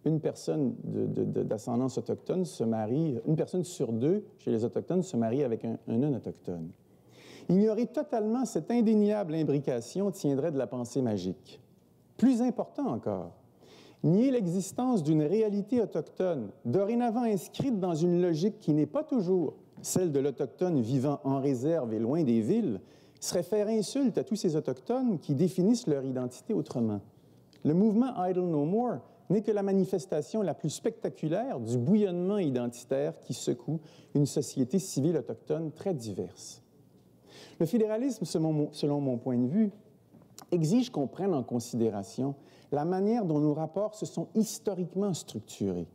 Une personne d'ascendance autochtone se marie, une personne sur deux chez les Autochtones se marie avec un non-autochtone. Ignorer totalement cette indéniable imbrication tiendrait de la pensée magique. Plus important encore, nier l'existence d'une réalité autochtone, dorénavant inscrite dans une logique qui n'est pas toujours celle de l'Autochtone vivant en réserve et loin des villes, serait faire insulte à tous ces Autochtones qui définissent leur identité autrement. Le mouvement Idle No More n'est que la manifestation la plus spectaculaire du bouillonnement identitaire qui secoue une société civile autochtone très diverse. Le fédéralisme, selon mon point de vue, exige qu'on prenne en considération la manière dont nos rapports se sont historiquement structurés.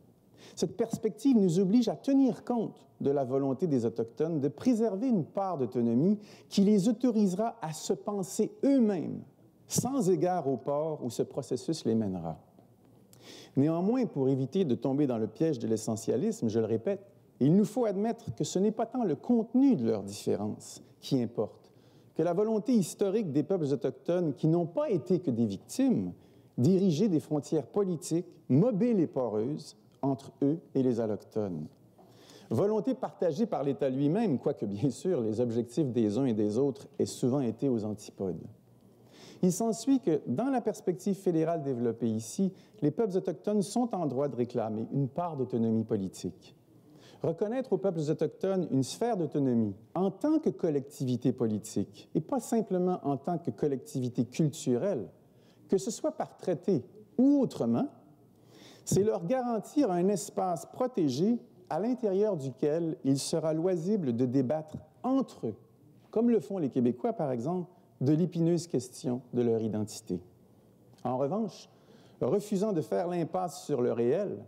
Cette perspective nous oblige à tenir compte de la volonté des Autochtones de préserver une part d'autonomie qui les autorisera à se penser eux-mêmes, sans égard au port où ce processus les mènera. Néanmoins, pour éviter de tomber dans le piège de l'essentialisme, je le répète, il nous faut admettre que ce n'est pas tant le contenu de leurs différences qui importe, que la volonté historique des peuples autochtones qui n'ont pas été que des victimes, d'ériger des frontières politiques mobiles et poreuses entre eux et les allochtones. Volonté partagée par l'État lui-même, quoique bien sûr les objectifs des uns et des autres aient souvent été aux antipodes. Il s'ensuit que, dans la perspective fédérale développée ici, les peuples autochtones sont en droit de réclamer une part d'autonomie politique. Reconnaître aux peuples autochtones une sphère d'autonomie en tant que collectivité politique et pas simplement en tant que collectivité culturelle, que ce soit par traité ou autrement, c'est leur garantir un espace protégé à l'intérieur duquel il sera loisible de débattre entre eux, comme le font les Québécois, par exemple, de l'épineuse question de leur identité. En revanche, refusant de faire l'impasse sur le réel,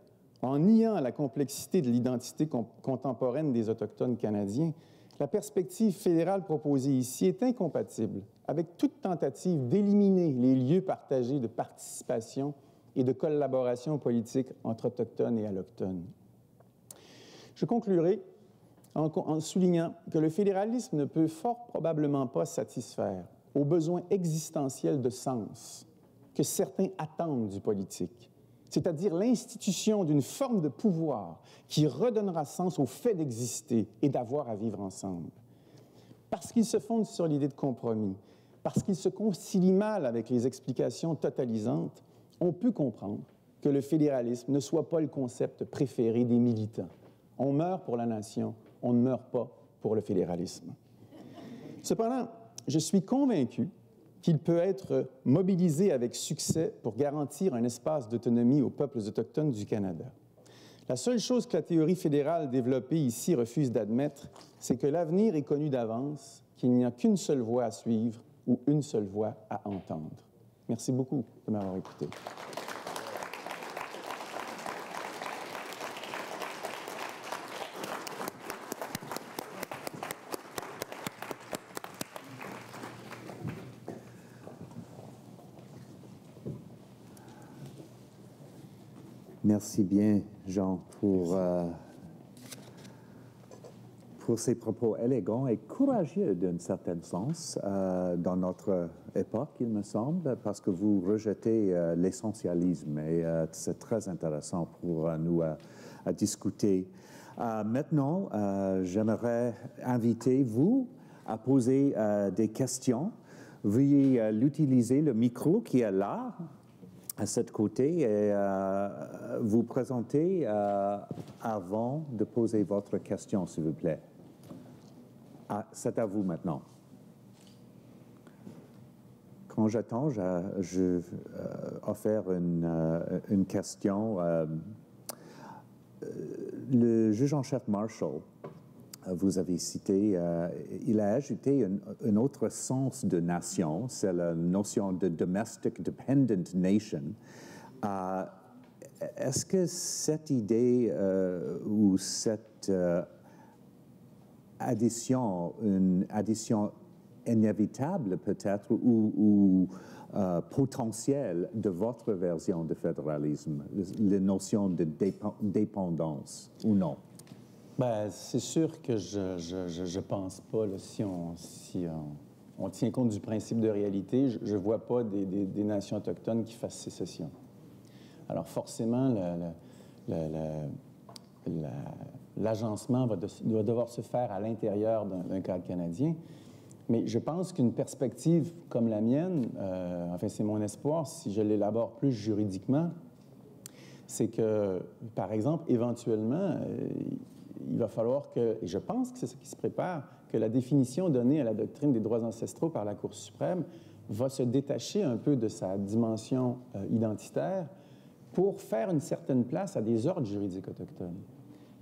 en niant la complexité de l'identité contemporaine des Autochtones canadiens, la perspective fédérale proposée ici est incompatible avec toute tentative d'éliminer les lieux partagés de participation et de collaboration politique entre Autochtones et Allochtones. Je conclurai en soulignant que le fédéralisme ne peut fort probablement pas satisfaire aux besoins existentiels de sens que certains attendent du politique, c'est-à-dire l'institution d'une forme de pouvoir qui redonnera sens au fait d'exister et d'avoir à vivre ensemble. Parce qu'il se fonde sur l'idée de compromis, parce qu'il se concilie mal avec les explications totalisantes, on peut comprendre que le fédéralisme ne soit pas le concept préféré des militants. On meurt pour la nation, on ne meurt pas pour le fédéralisme. Cependant, je suis convaincu qu'il peut être mobilisé avec succès pour garantir un espace d'autonomie aux peuples autochtones du Canada. La seule chose que la théorie fédérale développée ici refuse d'admettre, c'est que l'avenir est connu d'avance, qu'il n'y a qu'une seule voie à suivre ou une seule voie à entendre. Merci beaucoup de m'avoir écouté. Merci bien, Jean, pour ces propos élégants et courageux d'un certain sens dans notre époque, il me semble, parce que vous rejetez l'essentialisme et c'est très intéressant pour nous à discuter. Maintenant, j'aimerais inviter vous à poser des questions. Veuillez l'utiliser, le micro qui est là, à ce côté, et vous présenter avant de poser votre question, s'il vous plaît. C'est à vous maintenant. Quand j'attends, je offre une question. Le juge en chef Marshall, vous avez cité, il a ajouté un autre sens de nation, c'est la notion de domestic dependent nation. Est-ce que cette idée ou cette addition, une addition inévitable peut-être ou potentielle de votre version de fédéralisme, la notion de dépendance ou non? Bien, c'est sûr que je pense pas, là, si on tient compte du principe de réalité, je vois pas des nations autochtones qui fassent sécession. Alors forcément, l'agencement doit devoir se faire à l'intérieur d'un cadre canadien, mais je pense qu'une perspective comme la mienne, enfin c'est mon espoir, si je l'élabore plus juridiquement, c'est que, par exemple, éventuellement, il va falloir que, et je pense que c'est ce qui se prépare, que la définition donnée à la doctrine des droits ancestraux par la Cour suprême va se détacher un peu de sa dimension identitaire pour faire une certaine place à des ordres juridiques autochtones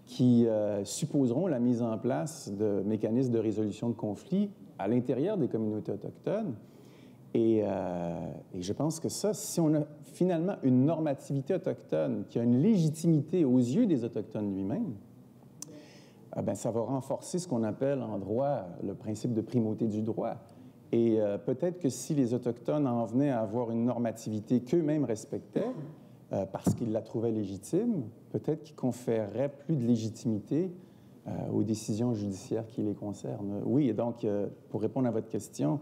qui supposeront la mise en place de mécanismes de résolution de conflits à l'intérieur des communautés autochtones. Et je pense que ça, si on a finalement une normativité autochtone qui a une légitimité aux yeux des Autochtones lui-même, ben, ça va renforcer ce qu'on appelle en droit le principe de primauté du droit. Et peut-être que si les Autochtones en venaient à avoir une normativité qu'eux-mêmes respectaient, parce qu'ils la trouvaient légitime, peut-être qu'ils conféreraient plus de légitimité aux décisions judiciaires qui les concernent. Oui, et donc, pour répondre à votre question,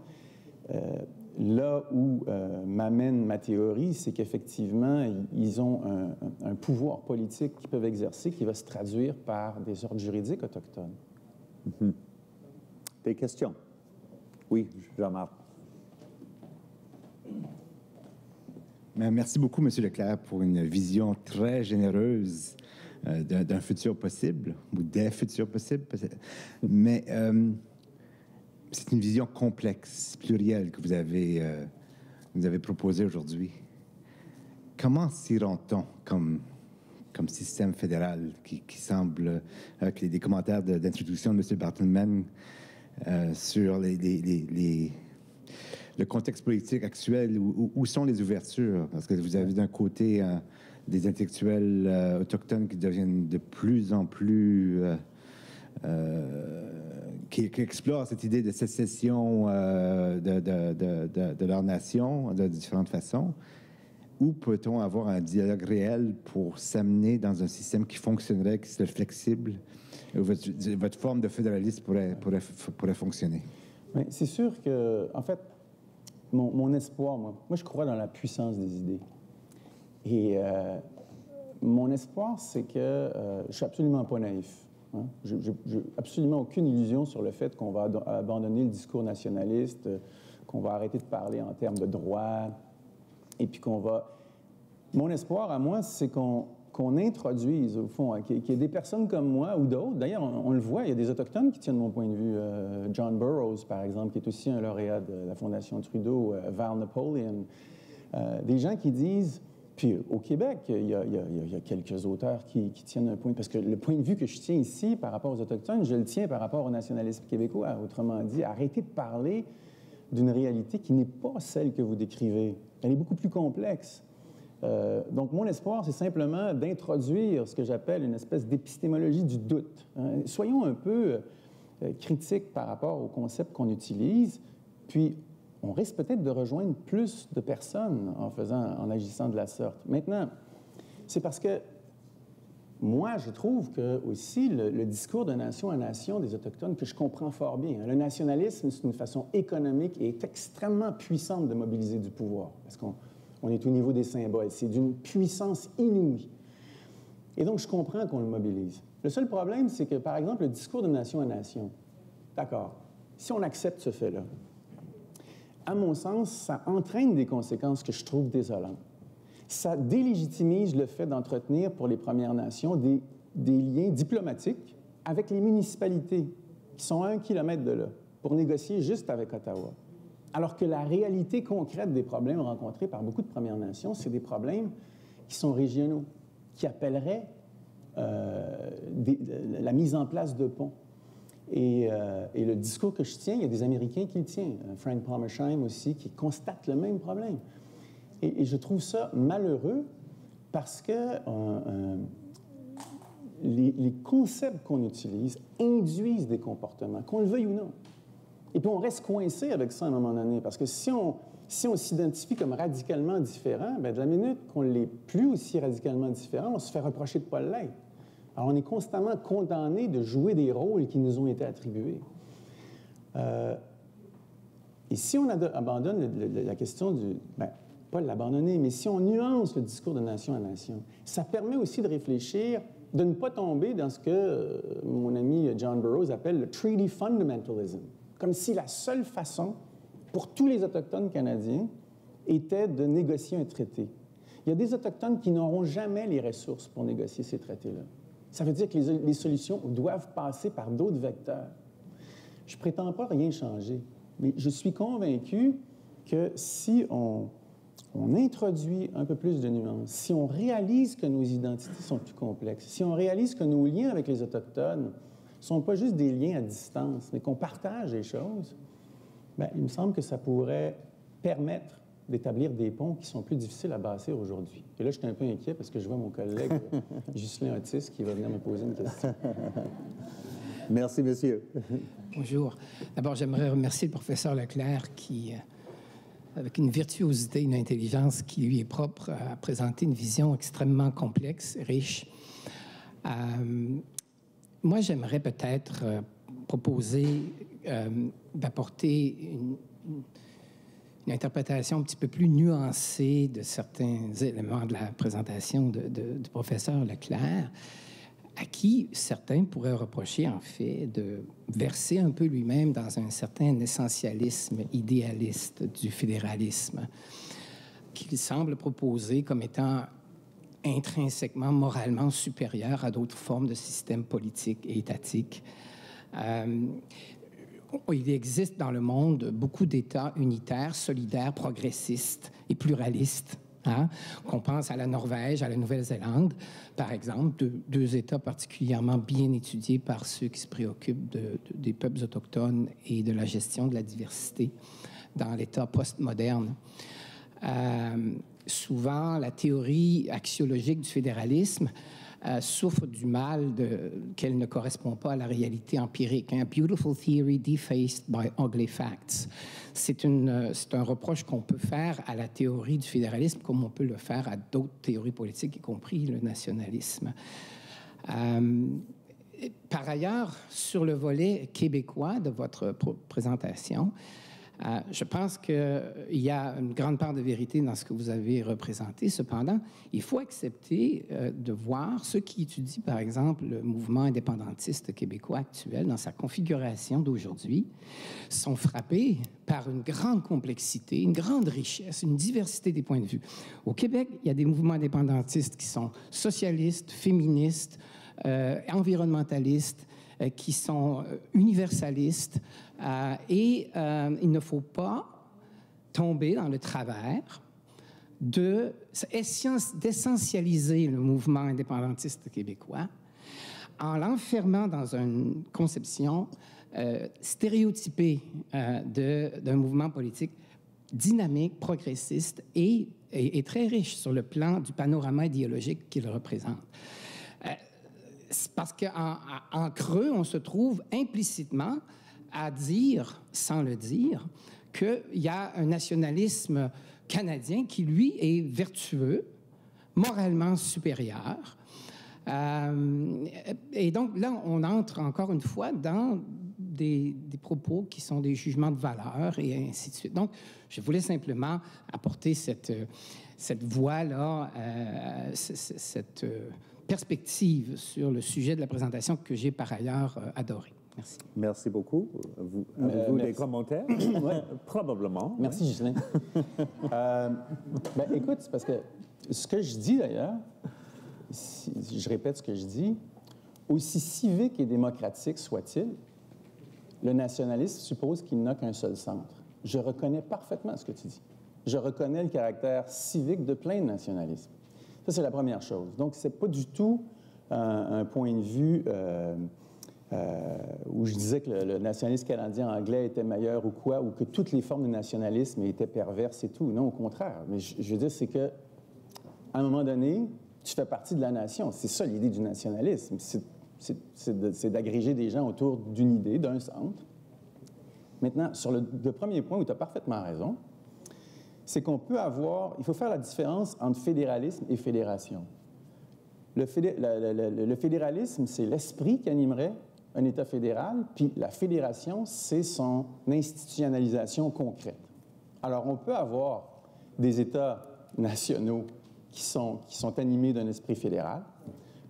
là où m'amène ma théorie, c'est qu'effectivement, ils ont un pouvoir politique qu'ils peuvent exercer qui va se traduire par des ordres juridiques autochtones. Mm-hmm. Des questions? Oui, Jean-Marc. Merci beaucoup, M. Leclerc, pour une vision très généreuse d'un futur possible, ou des futurs possibles. Mais c'est une vision complexe, plurielle que vous avez proposée aujourd'hui. Comment s'y rend-on comme système fédéral qui semble, avec des commentaires d'introduction de M. Bartleman sur le contexte politique actuel, où sont les ouvertures? Parce que vous avez d'un côté des intellectuels autochtones qui deviennent de plus en plus... qui explorent cette idée de sécession de leur nation de différentes façons. Où peut-on avoir un dialogue réel pour s'amener dans un système qui fonctionnerait, qui serait flexible, où votre forme de fédéralisme pourrait fonctionner? Oui, c'est sûr que, en fait, mon espoir, moi, je crois dans la puissance des idées. Et mon espoir, c'est que je ne suis absolument pas naïf. Hein? Je n'ai absolument aucune illusion sur le fait qu'on va abandonner le discours nationaliste, qu'on va arrêter de parler en termes de droit, et puis qu'on va... Mon espoir, à moi, c'est qu'on introduise, au fond, hein, qu'il y ait des personnes comme moi ou d'autres. D'ailleurs, on le voit, il y a des Autochtones qui tiennent mon point de vue. John Burroughs, par exemple, qui est aussi un lauréat de la Fondation Trudeau, Val Napoleon. Des gens qui disent... Puis au Québec, il y a quelques auteurs qui tiennent un point... Parce que le point de vue que je tiens ici par rapport aux Autochtones, je le tiens par rapport au nationalisme québécois. Autrement dit, arrêtez de parler d'une réalité qui n'est pas celle que vous décrivez. Elle est beaucoup plus complexe. Donc, mon espoir, c'est simplement d'introduire ce que j'appelle une espèce d'épistémologie du doute. Hein. Soyons un peu critiques par rapport au concept qu'on utilise, puis on risque peut-être de rejoindre plus de personnes en agissant de la sorte. Maintenant, c'est parce que moi, je trouve que aussi le discours de nation à nation des Autochtones, que je comprends fort bien. Hein. Le nationalisme, c'est une façon économique et extrêmement puissante de mobiliser du pouvoir, parce qu'on est au niveau des symboles. C'est d'une puissance inouïe. Et donc, je comprends qu'on le mobilise. Le seul problème, c'est que, par exemple, le discours de nation à nation, d'accord, si on accepte ce fait-là, à mon sens, ça entraîne des conséquences que je trouve désolantes. Ça délégitimise le fait d'entretenir pour les Premières Nations des liens diplomatiques avec les municipalités qui sont à 1 kilomètre de là pour négocier juste avec Ottawa. Alors que la réalité concrète des problèmes rencontrés par beaucoup de Premières Nations, c'est des problèmes qui sont régionaux, qui appelleraient la mise en place de ponts. Et le discours que je tiens, il y a des Américains qui le tiennent. Frank Palmersheim aussi, qui constate le même problème. Et je trouve ça malheureux parce que les concepts qu'on utilise induisent des comportements, qu'on le veuille ou non. Et puis on reste coincé avec ça à un moment donné, parce que si on s'identifie comme radicalement différent, bien, de la minute qu'on ne l'est plus aussi radicalement différent, on se fait reprocher de ne pas l'être. Alors on est constamment condamné de jouer des rôles qui nous ont été attribués. Et si on abandonne la question du... Bien, pas l'abandonner, mais si on nuance le discours de nation à nation, ça permet aussi de réfléchir, de ne pas tomber dans ce que mon ami John Burroughs appelle le treaty fundamentalism, comme si la seule façon pour tous les Autochtones canadiens était de négocier un traité. Il y a des Autochtones qui n'auront jamais les ressources pour négocier ces traités-là. Ça veut dire que les solutions doivent passer par d'autres vecteurs. Je ne prétends pas rien changer, mais je suis convaincu que si on introduit un peu plus de nuances, si on réalise que nos identités sont plus complexes, si on réalise que nos liens avec les Autochtones ne sont pas juste des liens à distance, mais qu'on partage des choses, bien, il me semble que ça pourrait permettre d'établir des ponts qui sont plus difficiles à bâtir aujourd'hui. Et là, je suis un peu inquiet parce que je vois mon collègue Ghislain Otis qui va venir me poser une question. Merci, monsieur. Bonjour. D'abord, j'aimerais remercier le professeur Leclerc qui, avec une virtuosité, une intelligence qui lui est propre, a présenté une vision extrêmement complexe, riche. Moi, j'aimerais peut-être proposer d'apporter une interprétation un petit peu plus nuancée de certains éléments de la présentation du professeur Leclerc, à qui certains pourraient reprocher, en fait, de verser un peu lui-même dans un certain essentialisme idéaliste du fédéralisme, qu'il semble proposer comme étant intrinsèquement, moralement supérieur à d'autres formes de systèmes politiques et étatiques. Il existe dans le monde beaucoup d'États unitaires, solidaires, progressistes et pluralistes. Hein? Qu'on pense à la Norvège, à la Nouvelle-Zélande, par exemple, deux États particulièrement bien étudiés par ceux qui se préoccupent des peuples autochtones et de la gestion de la diversité dans l'État postmoderne. Souvent, la théorie axiologique du fédéralisme souffre du mal qu'elle ne correspond pas à la réalité empirique. A beautiful theory defaced by ugly facts. C'est un reproche qu'on peut faire à la théorie du fédéralisme comme on peut le faire à d'autres théories politiques, y compris le nationalisme. Par ailleurs, sur le volet québécois de votre présentation, je pense qu'il y a une grande part de vérité dans ce que vous avez représenté. Cependant, il faut accepter de voir ceux qui étudient, par exemple, le mouvement indépendantiste québécois actuel dans sa configuration d'aujourd'hui, sont frappés par une grande complexité, une grande richesse, une diversité des points de vue. Au Québec, il y a des mouvements indépendantistes qui sont socialistes, féministes, environnementalistes, qui sont universalistes, et il ne faut pas tomber dans le travers d'essentialiser le mouvement indépendantiste québécois en l'enfermant dans une conception stéréotypée d'un mouvement politique dynamique, progressiste et très riche sur le plan du panorama idéologique qu'il représente. Parce qu'en creux, on se trouve implicitement à dire, sans le dire, qu'il y a un nationalisme canadien qui, lui, est vertueux, moralement supérieur. Et donc, là, on entre encore une fois dans des propos qui sont des jugements de valeur et ainsi de suite. Donc, je voulais simplement apporter cette voie-là, cette perspective sur le sujet de la présentation que j'ai par ailleurs adoré. Merci. Merci beaucoup. Avez-vous des commentaires? Oui. Probablement. Merci, Ghislain. Écoute, c'est parce que ce que je dis, d'ailleurs, je répète ce que je dis, aussi civique et démocratique soit-il, le nationalisme suppose qu'il n'a qu'un seul centre. Je reconnais parfaitement ce que tu dis. Je reconnais le caractère civique de plein de nationalisme. Ça, c'est la première chose. Donc, ce n'est pas du tout un point de vue où je disais que le nationalisme canadien anglais était meilleur ou quoi, ou que toutes les formes de nationalisme étaient perverses et tout. Non, au contraire. Mais je veux dire, c'est que à un moment donné, tu fais partie de la nation. C'est ça l'idée du nationalisme. C'est d'agréger des gens autour d'une idée, d'un centre. Maintenant, sur le premier point où tu as parfaitement raison, c'est qu'on peut avoir... Il faut faire la différence entre fédéralisme et fédération. Le fédéralisme, c'est l'esprit qui animerait un État fédéral, puis la fédération, c'est son institutionnalisation concrète. Alors, on peut avoir des États nationaux qui sont animés d'un esprit fédéral,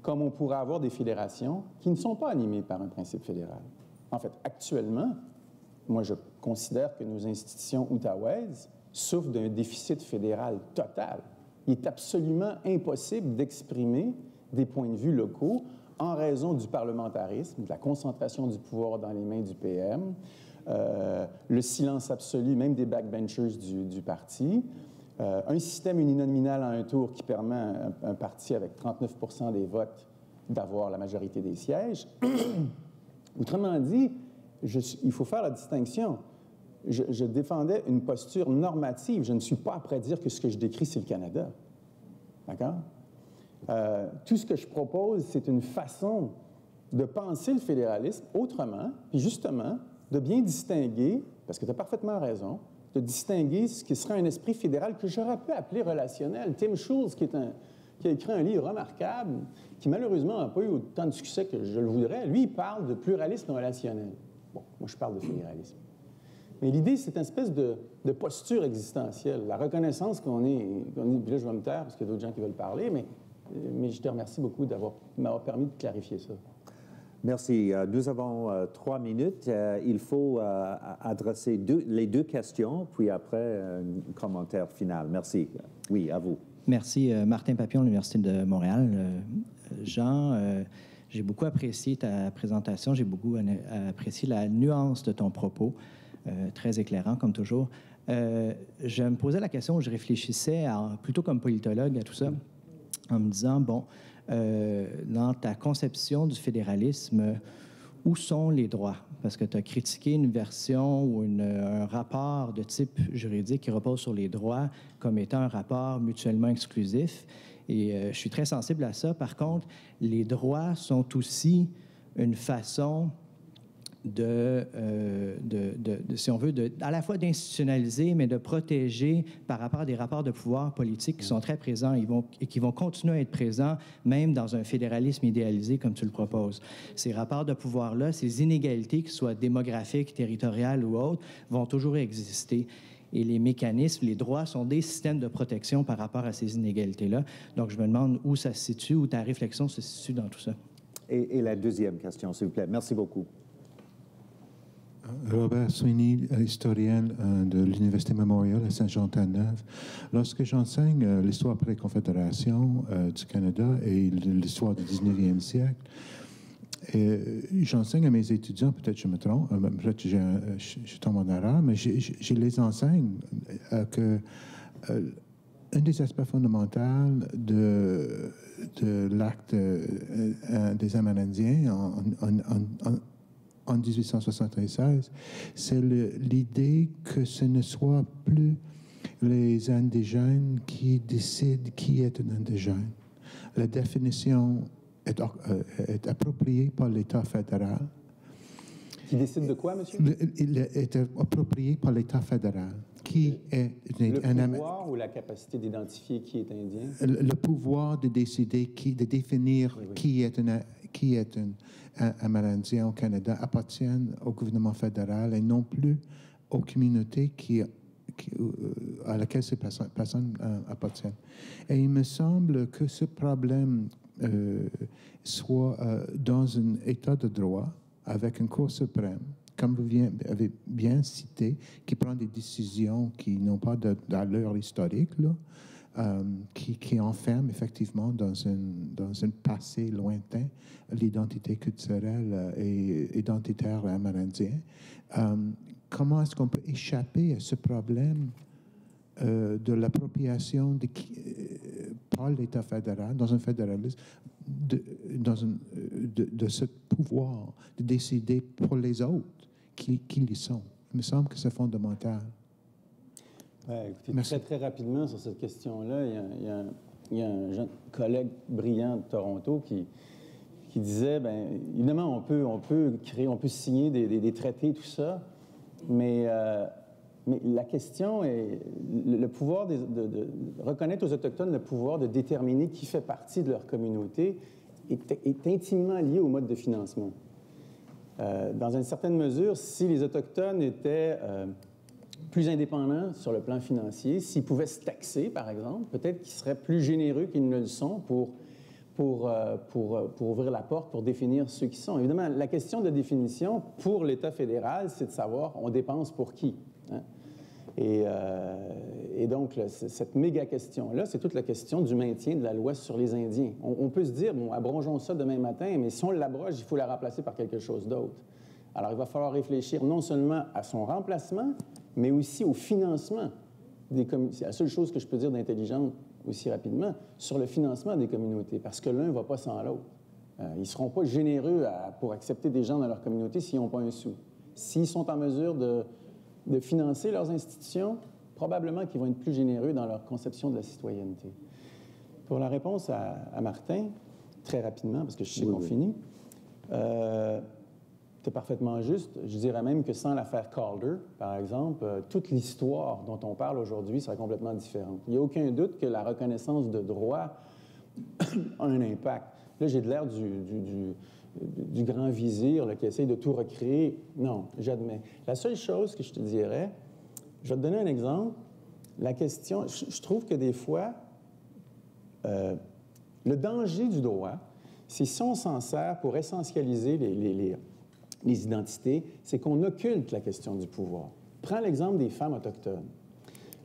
comme on pourrait avoir des fédérations qui ne sont pas animées par un principe fédéral. En fait, actuellement, moi, je considère que nos institutions outaouaises souffrent d'un déficit fédéral total. Il est absolument impossible d'exprimer des points de vue locaux en raison du parlementarisme, de la concentration du pouvoir dans les mains du PM, le silence absolu, même des backbenchers du parti, un système uninominal à un tour qui permet à un parti avec 39 % des votes d'avoir la majorité des sièges. Autrement dit, il faut faire la distinction. Je défendais une posture normative. Je ne suis pas après dire que ce que je décris, c'est le Canada. D'accord? Tout ce que je propose, c'est une façon de penser le fédéralisme autrement, puis justement, de bien distinguer, parce que tu as parfaitement raison, de distinguer ce qui serait un esprit fédéral que j'aurais pu appeler relationnel. Tim Schulz, qui a écrit un livre remarquable, qui malheureusement n'a pas eu autant de succès que je le voudrais, lui, il parle de pluralisme relationnel. Bon, moi, je parle de fédéralisme. Mais l'idée, c'est une espèce de posture existentielle, la reconnaissance qu'on est, puis là, je vais me taire parce qu'il y a d'autres gens qui veulent parler, mais je te remercie beaucoup de m'avoir permis de clarifier ça. Merci. Nous avons 3 minutes. Il faut adresser les deux questions, puis après, un commentaire final. Merci. Oui, à vous. Merci. Martin Papillon, l'Université de Montréal. Jean, j'ai beaucoup apprécié ta présentation. J'ai beaucoup apprécié la nuance de ton propos. Très éclairant, comme toujours. Je me posais la question, je réfléchissais plutôt comme politologue à tout ça, en me disant, bon, dans ta conception du fédéralisme, où sont les droits? Parce que tu as critiqué une version ou un rapport de type juridique qui repose sur les droits comme étant un rapport mutuellement exclusif. Et je suis très sensible à ça. Par contre, les droits sont aussi une façon si on veut, à la fois d'institutionnaliser, mais de protéger par rapport à des rapports de pouvoir politiques qui sont très présents et qui vont continuer à être présents, même dans un fédéralisme idéalisé comme tu le proposes. Ces rapports de pouvoir-là, ces inégalités, qu'ils soient démographiques, territoriales ou autres, vont toujours exister. Et les mécanismes, les droits sont des systèmes de protection par rapport à ces inégalités-là. Donc, je me demande où ça se situe, où ta réflexion se situe dans tout ça. Et la deuxième question, s'il vous plaît. Merci beaucoup. Robert Sweeney, historien de l'Université Memorial à Saint-Jean-Terre-Neuve. Lorsque j'enseigne l'histoire pré-confédération du Canada et l'histoire du 19e siècle, j'enseigne à mes étudiants, peut-être je me trompe, peut-être je tombe en erreur, mais je les enseigne que un des aspects fondamentaux de l'acte des Amérindiens en 1876, c'est l'idée que ce ne soit plus les indigènes qui décident qui est un indigène. La définition est appropriée par l'État fédéral. Qui décide de quoi, monsieur? Il est approprié par l'État fédéral. Qui est le pouvoir ou la capacité d'identifier qui est indien? Le pouvoir de décider, de définir qui est un Amérindien au Canada appartiennent au gouvernement fédéral et non plus aux communautés à laquelle ces personnes appartiennent. Et il me semble que ce problème soit dans un état de droit avec une Cour suprême, comme vous avez bien cité, qui prend des décisions qui n'ont pas d'allure historique, là, qui enferme effectivement dans un passé lointain l'identité culturelle et identitaire amérindienne. Comment est-ce qu'on peut échapper à ce problème de l'appropriation par l'État fédéral, dans un fédéralisme, de ce pouvoir de décider pour les autres qui ils sont? Il me semble que c'est fondamental. Ouais, écoutez, très rapidement sur cette question-là, il y a un jeune collègue brillant de Toronto qui disait, bien, évidemment, on peut signer des traités, tout ça, mais la question est le pouvoir de reconnaître aux Autochtones le pouvoir de déterminer qui fait partie de leur communauté est intimement lié au mode de financement. Dans une certaine mesure, si les Autochtones étaient plus indépendants sur le plan financier, s'ils pouvaient se taxer, par exemple, peut-être qu'ils seraient plus généreux qu'ils ne le sont pour ouvrir la porte, pour définir ceux qui sont. Évidemment, la question de définition pour l'État fédéral, c'est de savoir on dépense pour qui. Hein? Et donc, là, cette méga question-là, c'est toute la question du maintien de la loi sur les Indiens. On peut se dire, bon, abrogeons ça demain matin, mais si on l'abroge, il faut la remplacer par quelque chose d'autre. Alors, il va falloir réfléchir non seulement à son remplacement, mais aussi au financement des communautés. C'est la seule chose que je peux dire d'intelligente aussi rapidement, sur le financement des communautés, parce que l'un ne va pas sans l'autre. Ils ne seront pas généreux pour accepter des gens dans leur communauté s'ils n'ont pas un sou. S'ils sont en mesure de financer leurs institutions, probablement qu'ils vont être plus généreux dans leur conception de la citoyenneté. Pour la réponse à Martin, très rapidement, parce que je sais qu'on finit, c'est parfaitement juste. Je dirais même que sans l'affaire Calder, par exemple, toute l'histoire dont on parle aujourd'hui serait complètement différente. Il n'y a aucun doute que la reconnaissance de droit a un impact. Là, j'ai de l'air du grand vizir là, qui essaye de tout recréer. Non, j'admets. La seule chose que je te dirais, je vais te donner un exemple. La question, je trouve que des fois, le danger du droit, c'est si on s'en sert pour essentialiser les identités, c'est qu'on occulte la question du pouvoir. Prends l'exemple des femmes autochtones.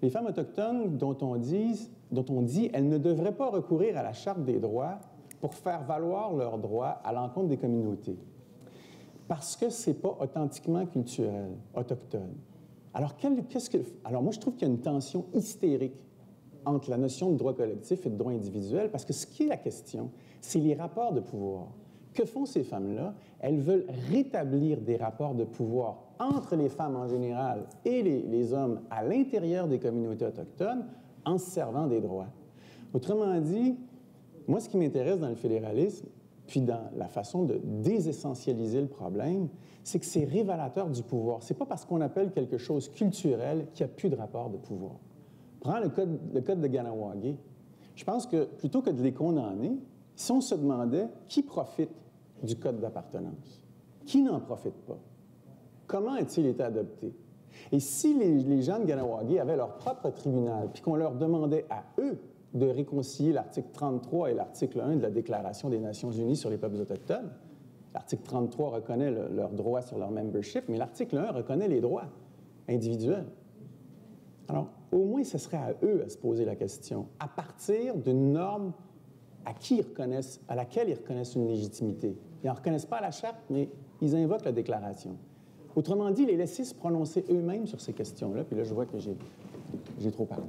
Les femmes autochtones dont on dit elles ne devraient pas recourir à la Charte des droits pour faire valoir leurs droits à l'encontre des communautés. Parce que ce n'est pas authentiquement culturel, autochtone. Alors, alors moi, je trouve qu'il y a une tension hystérique entre la notion de droit collectif et de droit individuel, parce que ce qui est la question, c'est les rapports de pouvoir. Que font ces femmes-là? Elles veulent rétablir des rapports de pouvoir entre les femmes en général et les hommes à l'intérieur des communautés autochtones en se servant des droits. Autrement dit, moi, ce qui m'intéresse dans le fédéralisme, puis dans la façon de désessentialiser le problème, c'est que c'est révélateur du pouvoir. Ce n'est pas parce qu'on appelle quelque chose culturel qu'il n'y a plus de rapport de pouvoir. Prends le code de Ganawagé. Je pense que plutôt que de les condamner, si on se demandait qui profite du code d'appartenance, qui n'en profite pas, comment a-t-il été adopté? Et si les gens de Ganawagé avaient leur propre tribunal, puis qu'on leur demandait à eux de réconcilier l'article 33 et l'article 1 de la Déclaration des Nations unies sur les peuples autochtones, l'article 33 reconnaît leurs droits sur leur membership, mais l'article 1 reconnaît les droits individuels. Alors, au moins, ce serait à eux à se poser la question, à partir d'une norme à laquelle ils reconnaissent une légitimité. Ils n'en reconnaissent pas la Charte, mais ils invoquent la Déclaration. Autrement dit, les laisser se prononcer eux-mêmes sur ces questions-là, puis là, je vois que j'ai trop parlé.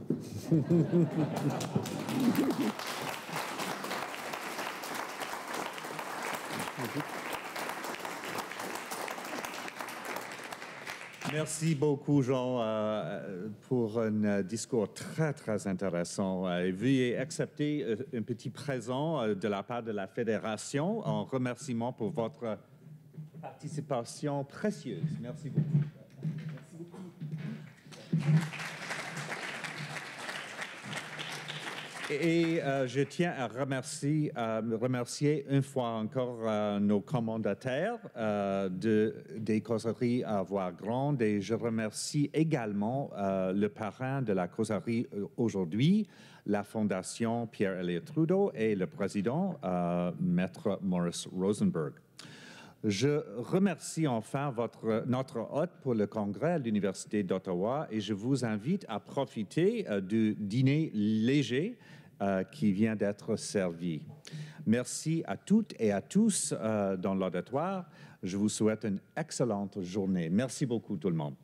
Merci beaucoup, Jean, pour un discours très, très intéressant. Veuillez accepter un petit présent de la part de la Fédération en remerciement pour votre participation précieuse. Merci beaucoup. Merci beaucoup. Et je tiens à remercier une fois encore nos commandataires des causeries à voix grande, et je remercie également le parrain de la causerie aujourd'hui, la Fondation Pierre-Elliott Trudeau, et le président, Maître Morris Rosenberg. Je remercie enfin notre hôte pour le congrès à l'Université d'Ottawa, et je vous invite à profiter du dîner léger qui vient d'être servi. Merci à toutes et à tous dans l'auditoire. Je vous souhaite une excellente journée. Merci beaucoup tout le monde.